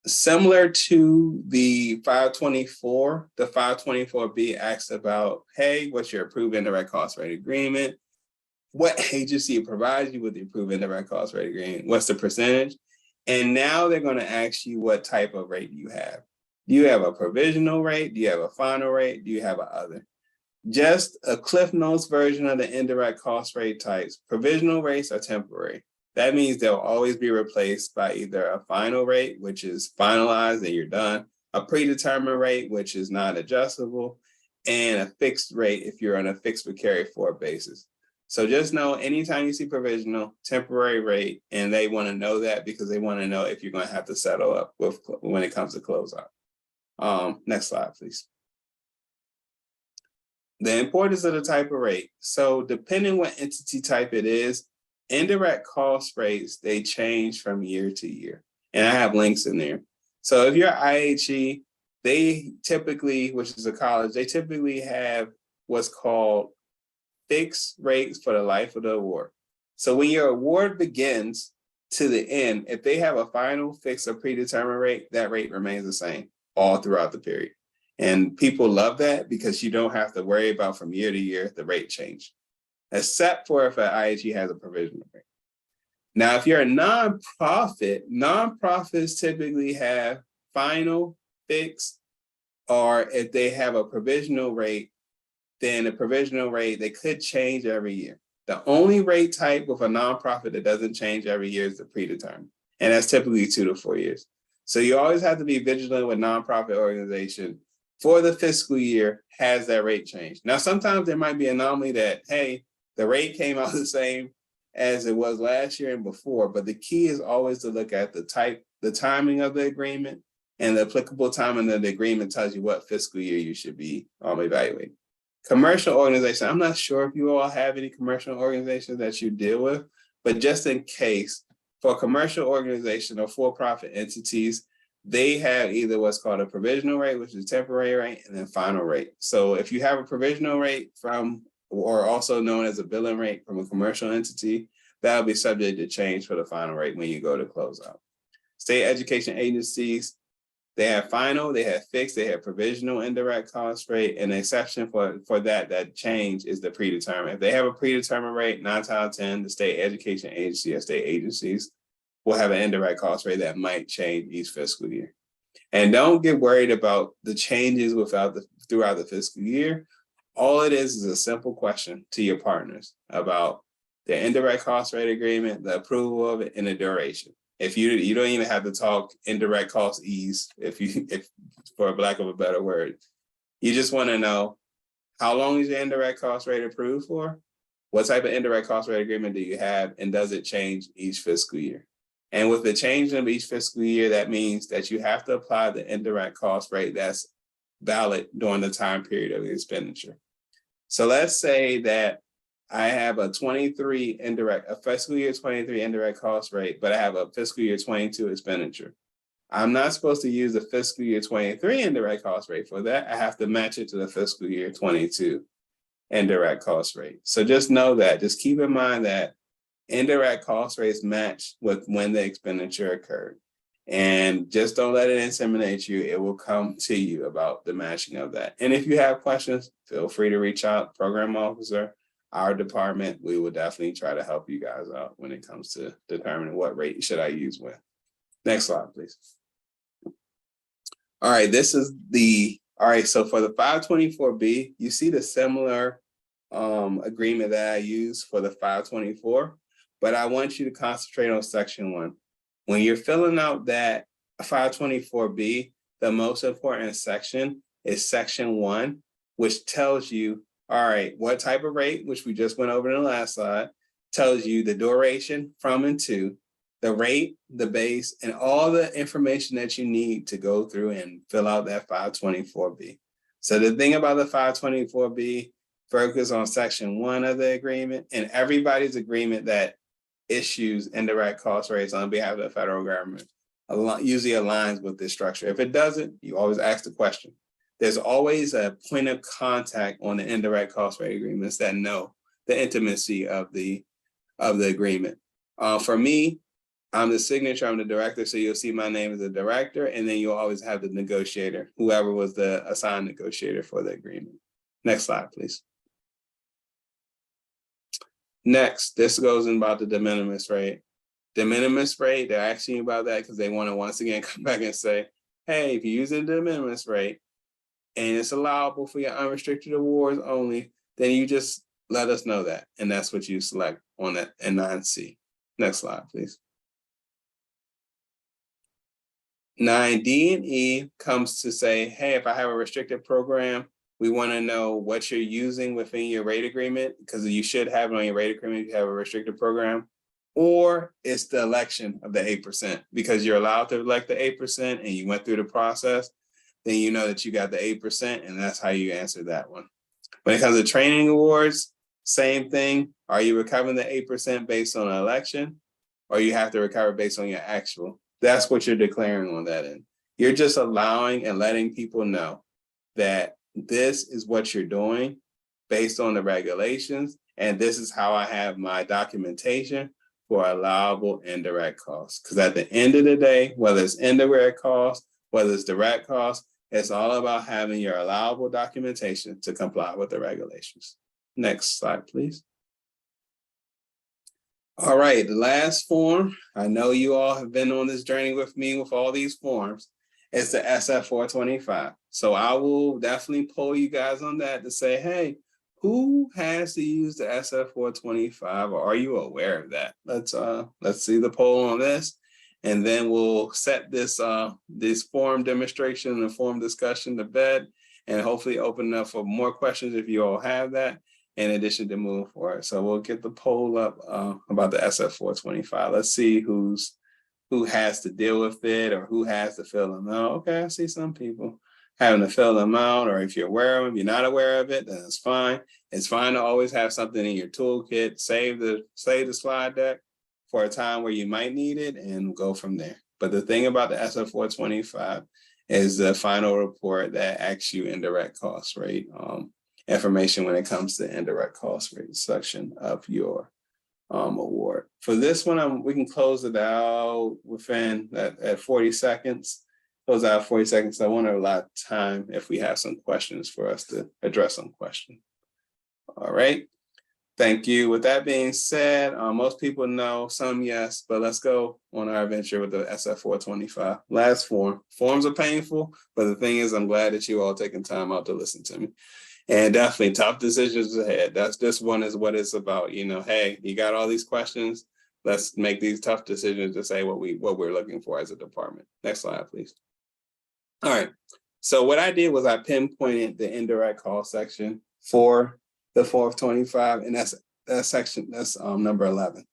Similar to the 524, the 524B asks about, hey, what's your approved indirect cost rate agreement? What agency provides you with the approved indirect cost rate agreement? What's the percentage? And now they're going to ask you what type of rate you have. Do you have a provisional rate? Do you have a final rate? Do you have an other? Just a Cliff Notes version of the indirect cost rate types. Provisional rates are temporary. That means they'll always be replaced by either a final rate, which is finalized and you're done, a predetermined rate, which is not adjustable, and a fixed rate if you're on a fixed per carry forward basis. So just know anytime you see provisional, temporary rate, and they want to know that because they want to know if you're going to have to settle up with when it comes to closeout. Next slide, please. The importance of the type of rate. So depending what entity type it is, indirect cost rates, they change from year to year. And I have links in there. So if you're IHE, they typically, which is a college, they typically have what's called fixed rates for the life of the award. So when your award begins to the end, if they have a final fixed or predetermined rate, that rate remains the same all throughout the period. And people love that because you don't have to worry about from year to year the rate change, except for if an IHE has a provisional rate. Now, if you're a nonprofit, nonprofits typically have final, fixed, or if they have a provisional rate, then the provisional rate, they could change every year. The only rate type with a nonprofit that doesn't change every year is the predetermined. And that's typically 2 to 4 years. So you always have to be vigilant with nonprofit organization for the fiscal year has that rate change. Now, sometimes there might be an anomaly that, hey, the rate came out the same as it was last year and before, but the key is always to look at the timing of the agreement, and the applicable timing of the agreement tells you what fiscal year you should be evaluating. Commercial organization, I'm not sure if you all have any commercial organizations that you deal with, but just in case, for a commercial organization or for-profit entities, they have either what's called a provisional rate, which is a temporary rate, and then final rate. So if you have a provisional rate from, or also known as a billing rate from a commercial entity, that'll be subject to change for the final rate when you go to closeout. State education agencies, they have final, they have fixed, they have provisional indirect cost rate, and the exception for that change is the predetermined. If they have a predetermined rate, 9 out of 10, the state education agency or state agencies will have an indirect cost rate that might change each fiscal year. And don't get worried about the changes throughout the fiscal year. All it is a simple question to your partners about the indirect cost rate agreement, the approval of it, and the duration. If you don't even have to talk indirect cost ease, if for lack of a better word, you just want to know how long is your indirect cost rate approved for? What type of indirect cost rate agreement do you have, and does it change each fiscal year? And with the change of each fiscal year, that means that you have to apply the indirect cost rate that's valid during the time period of the expenditure. So let's say that I have a fiscal year 23 indirect cost rate, but I have a fiscal year 22 expenditure. I'm not supposed to use the fiscal year 23 indirect cost rate for that. I have to match it to the fiscal year 22 indirect cost rate. So just know that, just keep in mind that indirect cost rates match with when the expenditure occurred. And just don't let it intimidate you. It will come to you about the matching of that. And if you have questions, feel free to reach out, program officer, our department, we will definitely try to help you guys out when it comes to determining what rate should I use when. Next slide, please. All right, so for the 524B, you see the similar agreement that I use for the 524, but I want you to concentrate on section 1. When you're filling out that 524B, the most important section is section 1, which tells you, all right, what type of rate, which we just went over in the last slide, tells you the duration from and to, the rate, the base, and all the information that you need to go through and fill out that 524B. So the thing about the 524B, focus on section 1 of the agreement, and everybody's agreement that issues indirect cost rates on behalf of the federal government usually aligns with this structure. If it doesn't, you always ask the question. There's always a point of contact on the indirect cost rate agreements that know the intimacy of the agreement. For me, I'm the signature, I'm the director, so you'll see my name as the director, and then you'll always have the negotiator, whoever was the assigned negotiator for the agreement. Next slide, please. Next, this goes in about the de minimis rate. De minimis rate, they're asking you about that because they want to once again come back and say, hey, if you're using the de minimis rate and it's allowable for your unrestricted awards only, then you just let us know that. And that's what you select on that in 9C. Next slide, please. 9D and E comes to say, hey, if I have a restricted program, we want to know what you're using within your rate agreement, because you should have it on your rate agreement if you have a restricted program, or it's the election of the 8%, because you're allowed to elect the 8% and you went through the process, then you know that you got the 8%, and that's how you answer that one. When it comes to training awards, same thing. Are you recovering the 8% based on an election, or you have to recover based on your actual? That's what you're declaring on that end. You're just allowing and letting people know that this is what you're doing based on the regulations, and this is how I have my documentation for allowable indirect costs. Because at the end of the day, whether it's indirect costs, whether it's direct costs, it's all about having your allowable documentation to comply with the regulations. Next slide, please. All right, the last form, I know you all have been on this journey with me with all these forms, is the SF-425. So I will definitely poll you guys on that to say, hey, who has to use the SF-425, or are you aware of that? Let's see the poll on this, and then we'll set this form demonstration and form discussion to bed, and hopefully open up for more questions if you all have that, in addition to move forward. So we'll get the poll up about the SF-425. Let's see who has to deal with it or who has to fill them out. Okay, I see some people having to fill them out, or if you're aware of them, you're not aware of it, then it's fine. It's fine to always have something in your toolkit. Save the slide deck for a time where you might need it and go from there. But the thing about the SF-425 is the final report that asks you indirect cost rate information when it comes to indirect cost rate section of your award. For this one, we can close it out within at 40 seconds. Close out 40 seconds. I want to allow time if we have some questions for us to address some questions. All right. Thank you. With that being said, most people know, some yes, but let's go on our adventure with the SF-425. Last form. Forms are painful, but the thing is, I'm glad that you all taking time out to listen to me. And definitely tough decisions ahead. This one is what it's about. You know, hey, you got all these questions. Let's make these tough decisions to say what we're looking for as a department. Next slide, please. All right. So what I did was I pinpointed the indirect cost section for the 425, and that's section, that's number 11.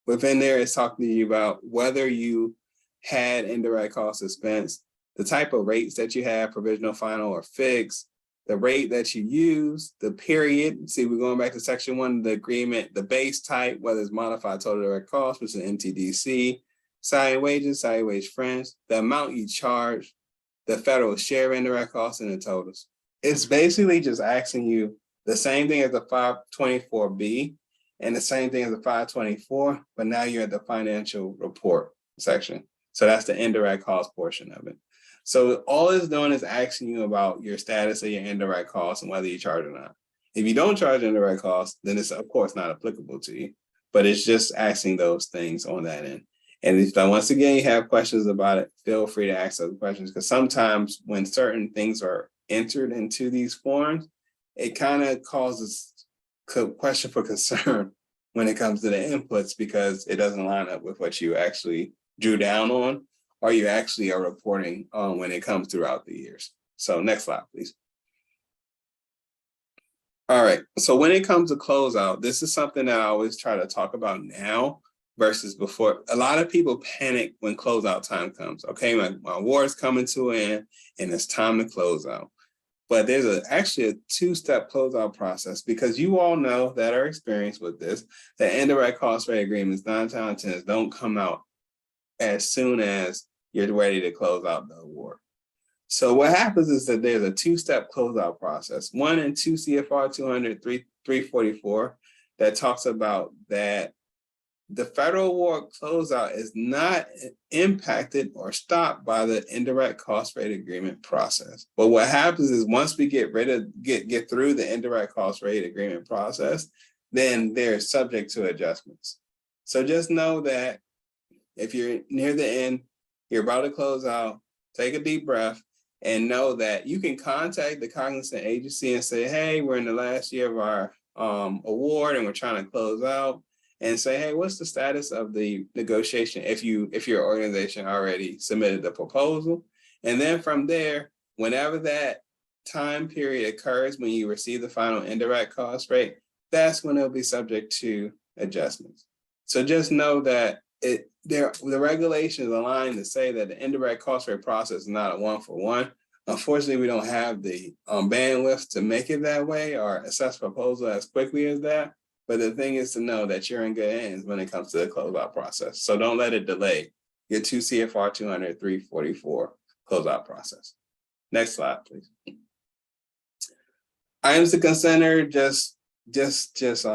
Within there, it's talking to you about whether you had indirect cost expense, the type of rates that you have, provisional, final, or fixed, the rate that you use, the period. See, we're going back to section 1, the agreement, the base type, whether it's modified total direct cost, which is MTDC, salary wages, salary wage fringe, the amount you charge, the federal share indirect costs, and the totals. It's basically just asking you the same thing as the 524B and the same thing as the 524, but now you're at the financial report section. So that's the indirect cost portion of it. So all it's doing is asking you about your status of your indirect costs and whether you charge or not. If you don't charge indirect costs, then it's of course not applicable to you, but it's just asking those things on that end. And if once again you have questions about it, feel free to ask those questions, because sometimes when certain things are entered into these forms, it kind of causes question for concern when it comes to the inputs, because it doesn't line up with what you actually drew down on, or you actually are reporting on when it comes throughout the years. So next slide, please. All right, so when it comes to closeout, this is something that I always try to talk about now versus before. A lot of people panic when closeout time comes. Okay, my award's coming to an end and it's time to close out. But there's actually a two-step closeout process, because you all know that are experienced with this, that indirect cost rate agreements, 9 times out of 10, don't come out as soon as you're ready to close out the award. So what happens is that there's a two-step closeout process, 1 and 2 CFR 200-344, that talks about that the federal award closeout is not impacted or stopped by the indirect cost rate agreement process. But what happens is once we get through the indirect cost rate agreement process, then they're subject to adjustments. So just know that if you're near the end, you're about to close out, take a deep breath, and know that you can contact the cognizant agency and say, hey, we're in the last year of our award and we're trying to close out, and say, hey, what's the status of the negotiation if your organization already submitted the proposal. And then from there, whenever that time period occurs when you receive the final indirect cost rate, that's when it'll be subject to adjustments. So just know that the regulations align to say that the indirect cost rate process is not a 1-for-1. Unfortunately, we don't have the bandwidth to make it that way or assess proposal as quickly as that. But the thing is to know that you're in good hands when it comes to the closeout process. So don't let it delay your 2 CFR 200-344 closeout process. Next slide, please. Items to consider, just tips.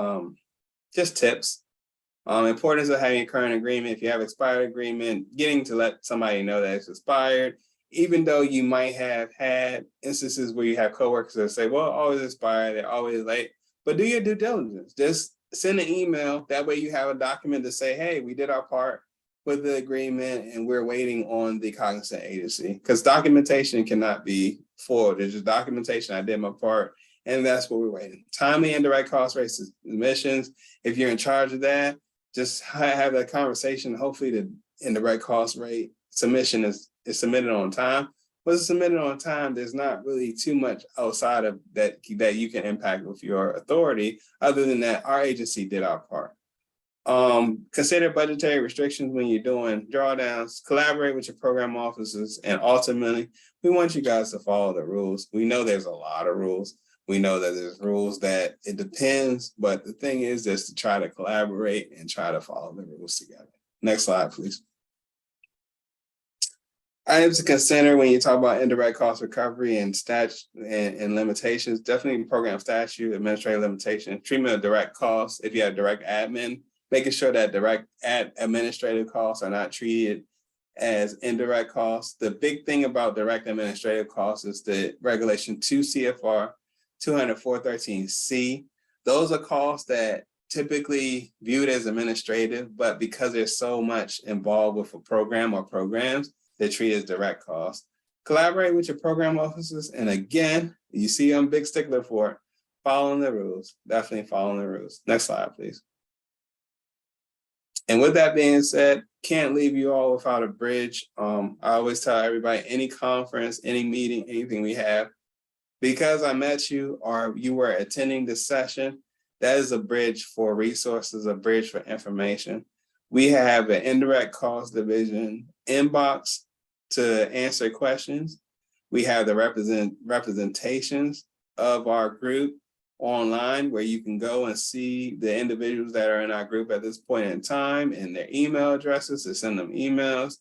Importance of having a current agreement. If you have expired agreement, getting to let somebody know that it's expired, even though you might have had instances where you have coworkers that say, well, always expired, they're always late, but do your due diligence. Just send an email. That way you have a document to say, hey, we did our part with the agreement and we're waiting on the cognizant agency, because documentation cannot be forwarded. There's just documentation, I did my part, and that's what we're waiting. Timely indirect cost rate submissions. If you're in charge of that, just have that conversation. Hopefully the indirect cost rate submission is submitted on time. Was it submitted on time? There's not really too much outside of that you can impact with your authority. Other than that, our agency did our part. Consider budgetary restrictions when you're doing drawdowns. Collaborate with your program officers, and ultimately, we want you guys to follow the rules. We know there's a lot of rules. We know that there's rules that it depends, but the thing is just to try to collaborate and try to follow the rules together. Next slide, please. Items to consider when you talk about indirect cost recovery and and limitations. Definitely program statute, administrative limitation, treatment of direct costs. If you have direct admin, making sure that direct administrative costs are not treated as indirect costs. The big thing about direct administrative costs is the regulation 2 CFR 200-413C. Those are costs that typically viewed as administrative, but because there's so much involved with a program or programs, they're treated as direct costs. Collaborate with your program officers. And again, you see I'm a big stickler for it. Following the rules, definitely following the rules. Next slide, please. And with that being said, can't leave you all without a bridge. I always tell everybody, any conference, any meeting, anything we have, because I met you or you were attending this session, that is a bridge for resources, a bridge for information. We have an indirect cost division inbox to answer questions. We have the representations of our group online where you can go and see the individuals that are in our group at this point in time and their email addresses to send them emails.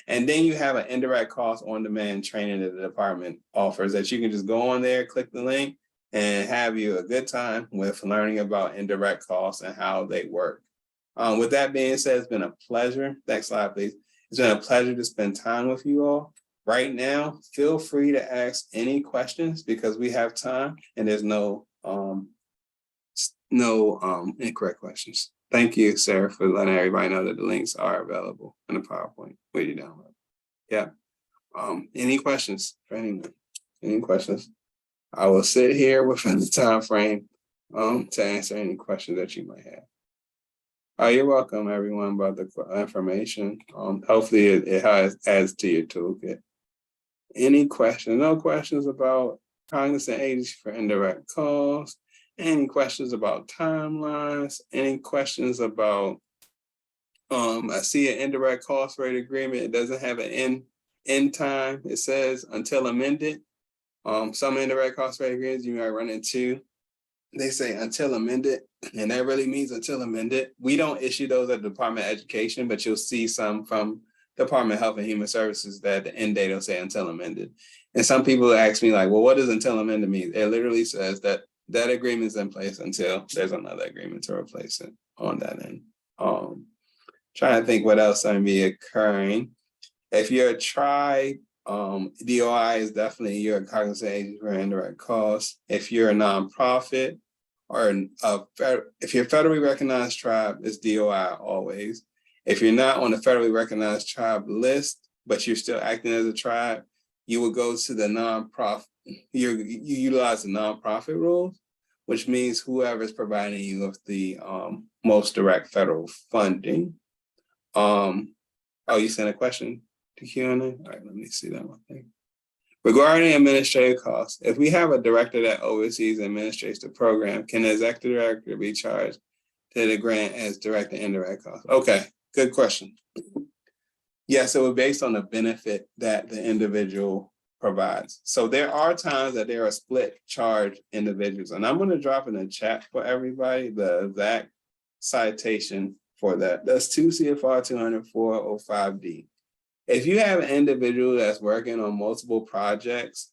And then you have an indirect cost on-demand training that the department offers that you can just go on there, click the link, and have you a good time with learning about indirect costs and how they work. With that being said, it's been a pleasure. Next slide, please. It's been a pleasure to spend time with you all. Right now, feel free to ask any questions because we have time and there's no no incorrect questions. Thank you, Sarah, for letting everybody know that the links are available in the PowerPoint where you download. Yeah. Any questions for anyone? Any questions? I will sit here within the time frame to answer any questions that you might have. You're welcome, everyone, about the information. Hopefully it adds to your toolkit. Any questions? No questions about cognizant agency for indirect costs? Any questions about timelines? Any questions about, I see an indirect cost rate agreement. It doesn't have an end time. It says until amended. Some indirect cost rate agreements you might run into, they say until amended, and that really means until amended. We don't issue those at the Department of Education, but you'll see some from Department of Health and Human Services that the end date will say until amended. And some people ask me like, well, what does until amended mean? It literally says that that agreement is in place until there's another agreement to replace it on that end. Trying to think what else might be occurring. If you're a tribe, DOI is definitely your cognizant agency for indirect costs. If you're a nonprofit or if you're a federally recognized tribe, it's DOI always. If you're not on the federally recognized tribe list, but you're still acting as a tribe, you will go to the nonprofit. You utilize the nonprofit rules, which means whoever is providing you with the most direct federal funding. Oh, you sent a question to Q&A? All right, let me see that one thing. Regarding administrative costs, if we have a director that oversees and administrates the program, can the executive director be charged to the grant as direct and indirect costs? Okay, good question. Yeah, so it's based on the benefit that the individual provides. So there are times that there are split charge individuals, and I'm going to drop in the chat for everybody the exact citation for that. That's 2 CFR 204.05D. If you have an individual that's working on multiple projects,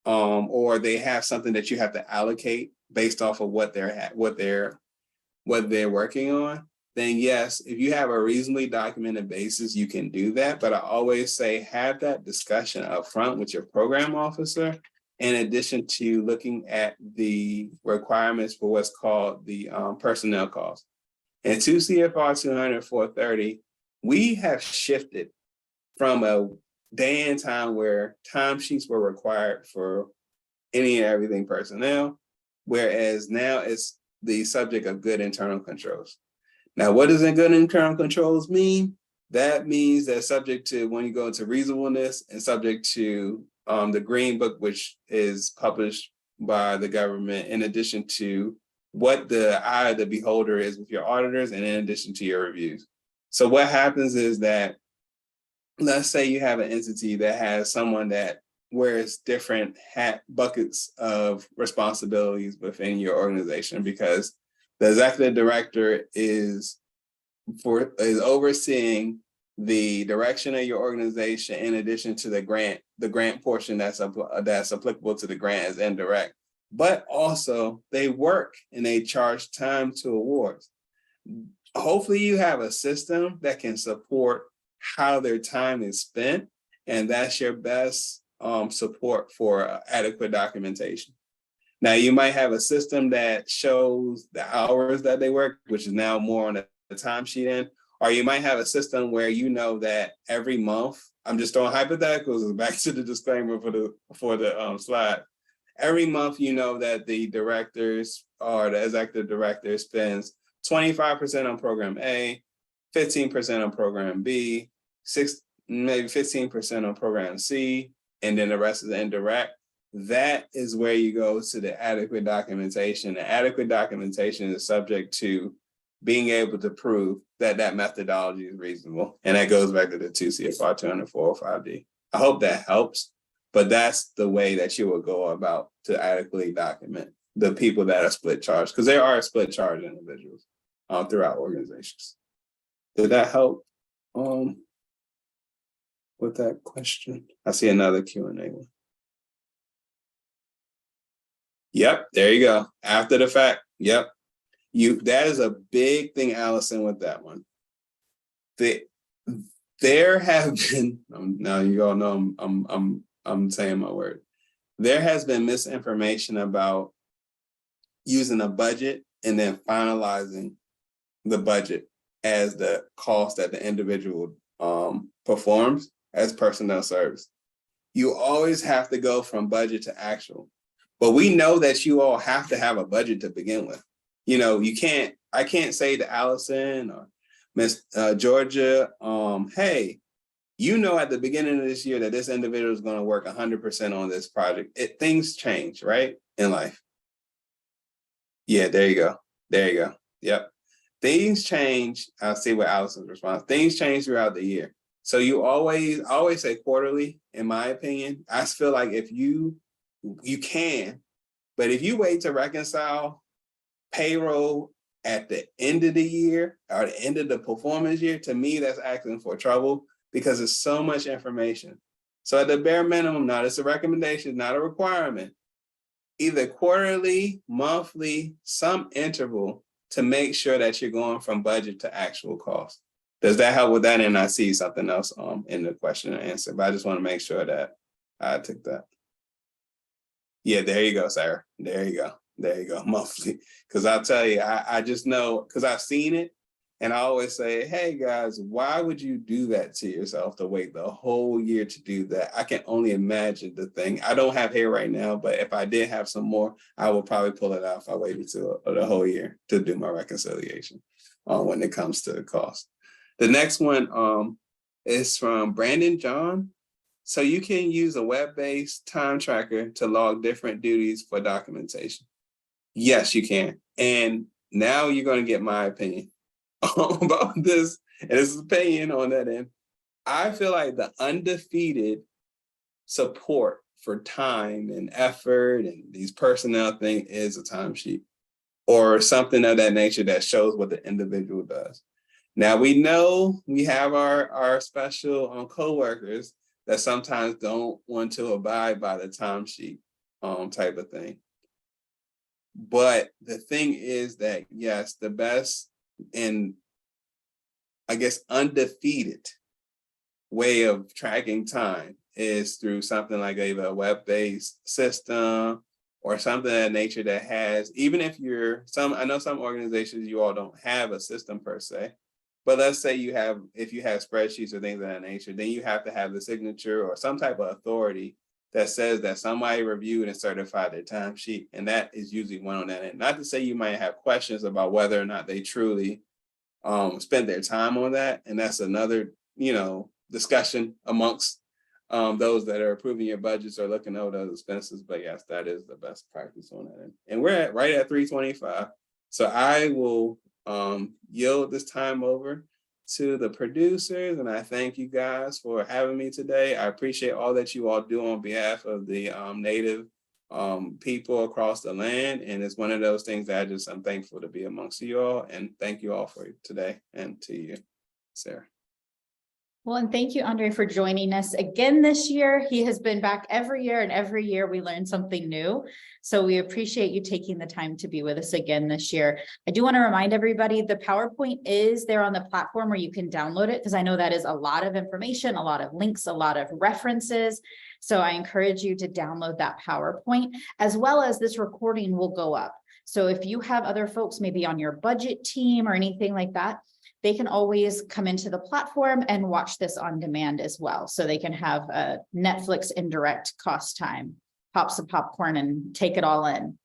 or they have something that you have to allocate based off of what they're working on, then yes, if you have a reasonably documented basis, you can do that. But I always say have that discussion up front with your program officer, in addition to looking at the requirements for what's called the personnel costs. In 2 CFR 204.30, we have shifted from a day and time where timesheets were required for any and everything personnel, whereas now it's the subject of good internal controls. Now, what does good internal controls mean? That means that subject to when you go into reasonableness and subject to the Green Book, which is published by the government, in addition to what the eye of the beholder is with your auditors, and in addition to your reviews. So what happens is that, let's say you have an entity that has someone that wears different buckets of responsibilities within your organization, because the executive director is overseeing the direction of your organization, in addition to the grant portion that's applicable to the grant as indirect. But also they work and they charge time to awards. Hopefully you have a system that can support how their time is spent, and that's your best support for adequate documentation. Now, you might have a system that shows the hours that they work, which is now more on the timesheet end, or you might have a system where you know that every month, I'm just throwing hypotheticals back to the disclaimer for the slide. Every month, you know that the directors or the executive director spends 25% on program A, 15% on program B, maybe 15% on program C, and then the rest is indirect. That is where you go to the adequate documentation. The adequate documentation is subject to being able to prove that that methodology is reasonable. And that goes back to the 2 CFR 204.05D. I hope that helps, but that's the way that you will go about to adequately document the people that are split charge, because there are split charge individuals throughout organizations. Did that help with that question? I see another Q&A one. Yep, there you go. After the fact, yep. That is a big thing, Allison, with that one. There have been, now you all know I'm saying my word. There has been misinformation about using a budget and then finalizing the budget as the cost that the individual performs as personnel service. You always have to go from budget to actual. But we know that you all have to have a budget to begin with. You know, I can't say to Allison or Miss Georgia, hey, you know, at the beginning of this year that this individual is going to work 100% on this project. Things change, right? In life. Yeah, there you go. There you go. Yep. Things change. I'll see what Allison's response. Things change throughout the year. So I always say quarterly, in my opinion. I feel like if you can, but if you wait to reconcile payroll at the end of the year or the end of the performance year, to me, that's asking for trouble because it's so much information. So at the bare minimum, now it's a recommendation, not a requirement, either quarterly, monthly, some interval to make sure that you're going from budget to actual cost. Does that help with that? And I see something else in the question and answer, but I just want to make sure that I took that. Yeah, there you go, Sarah. There you go. There you go, monthly. Because I'll tell you, I just know, because I've seen it, and I always say, hey guys, why would you do that to yourself to wait the whole year to do that? I can only imagine the thing. I don't have hair right now, but if I did have some more, I would probably pull it out if I waited to the whole year to do my reconciliation when it comes to the cost. The next one is from Brandon John. So you can use a web-based time tracker to log different duties for documentation. Yes, you can. And now you're going to get my opinion about this. And this is opinion on that end. I feel like the undefeated support for time and effort and these personnel thing is a timesheet or something of that nature that shows what the individual does. Now we know we have our special coworkers that sometimes don't want to abide by the timesheet type of thing. But the thing is that, yes, the best and I guess undefeated way of tracking time is through something like either a web-based system or something of that nature that has, even if I know some organizations, you all don't have a system per se, but let's say if you have spreadsheets or things of that nature, then you have to have the signature or some type of authority that says that somebody reviewed and certified their timesheet. And that is usually one on that end. Not to say you might have questions about whether or not they truly spent their time on that. And that's another, discussion amongst those that are approving your budgets or looking over those expenses. But yes, that is the best practice on that end. And we're right at 3:25. So I will yield this time over to the producers, and I thank you guys for having me today. I appreciate all that you all do on behalf of the Native people across the land, and it's one of those things that I'm thankful to be amongst you all, and thank you all for today, and to you, Sarah. Well, and thank you, Andre, for joining us again this year. He has been back every year, and every year we learn something new. So we appreciate you taking the time to be with us again this year. I do want to remind everybody, the PowerPoint is there on the platform where you can download it, because I know that is a lot of information, a lot of links, a lot of references. So I encourage you to download that PowerPoint, as well as this recording will go up. So if you have other folks maybe on your budget team or anything like that, they can always come into the platform and watch this on demand as well. So they can have a Netflix indirect cost time, pop some popcorn and take it all in.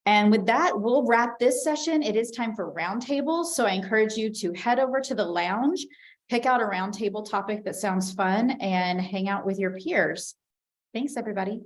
And with that, we'll wrap this session. It is time for roundtables. So I encourage you to head over to the lounge, pick out a roundtable topic that sounds fun, and hang out with your peers. Thanks, everybody.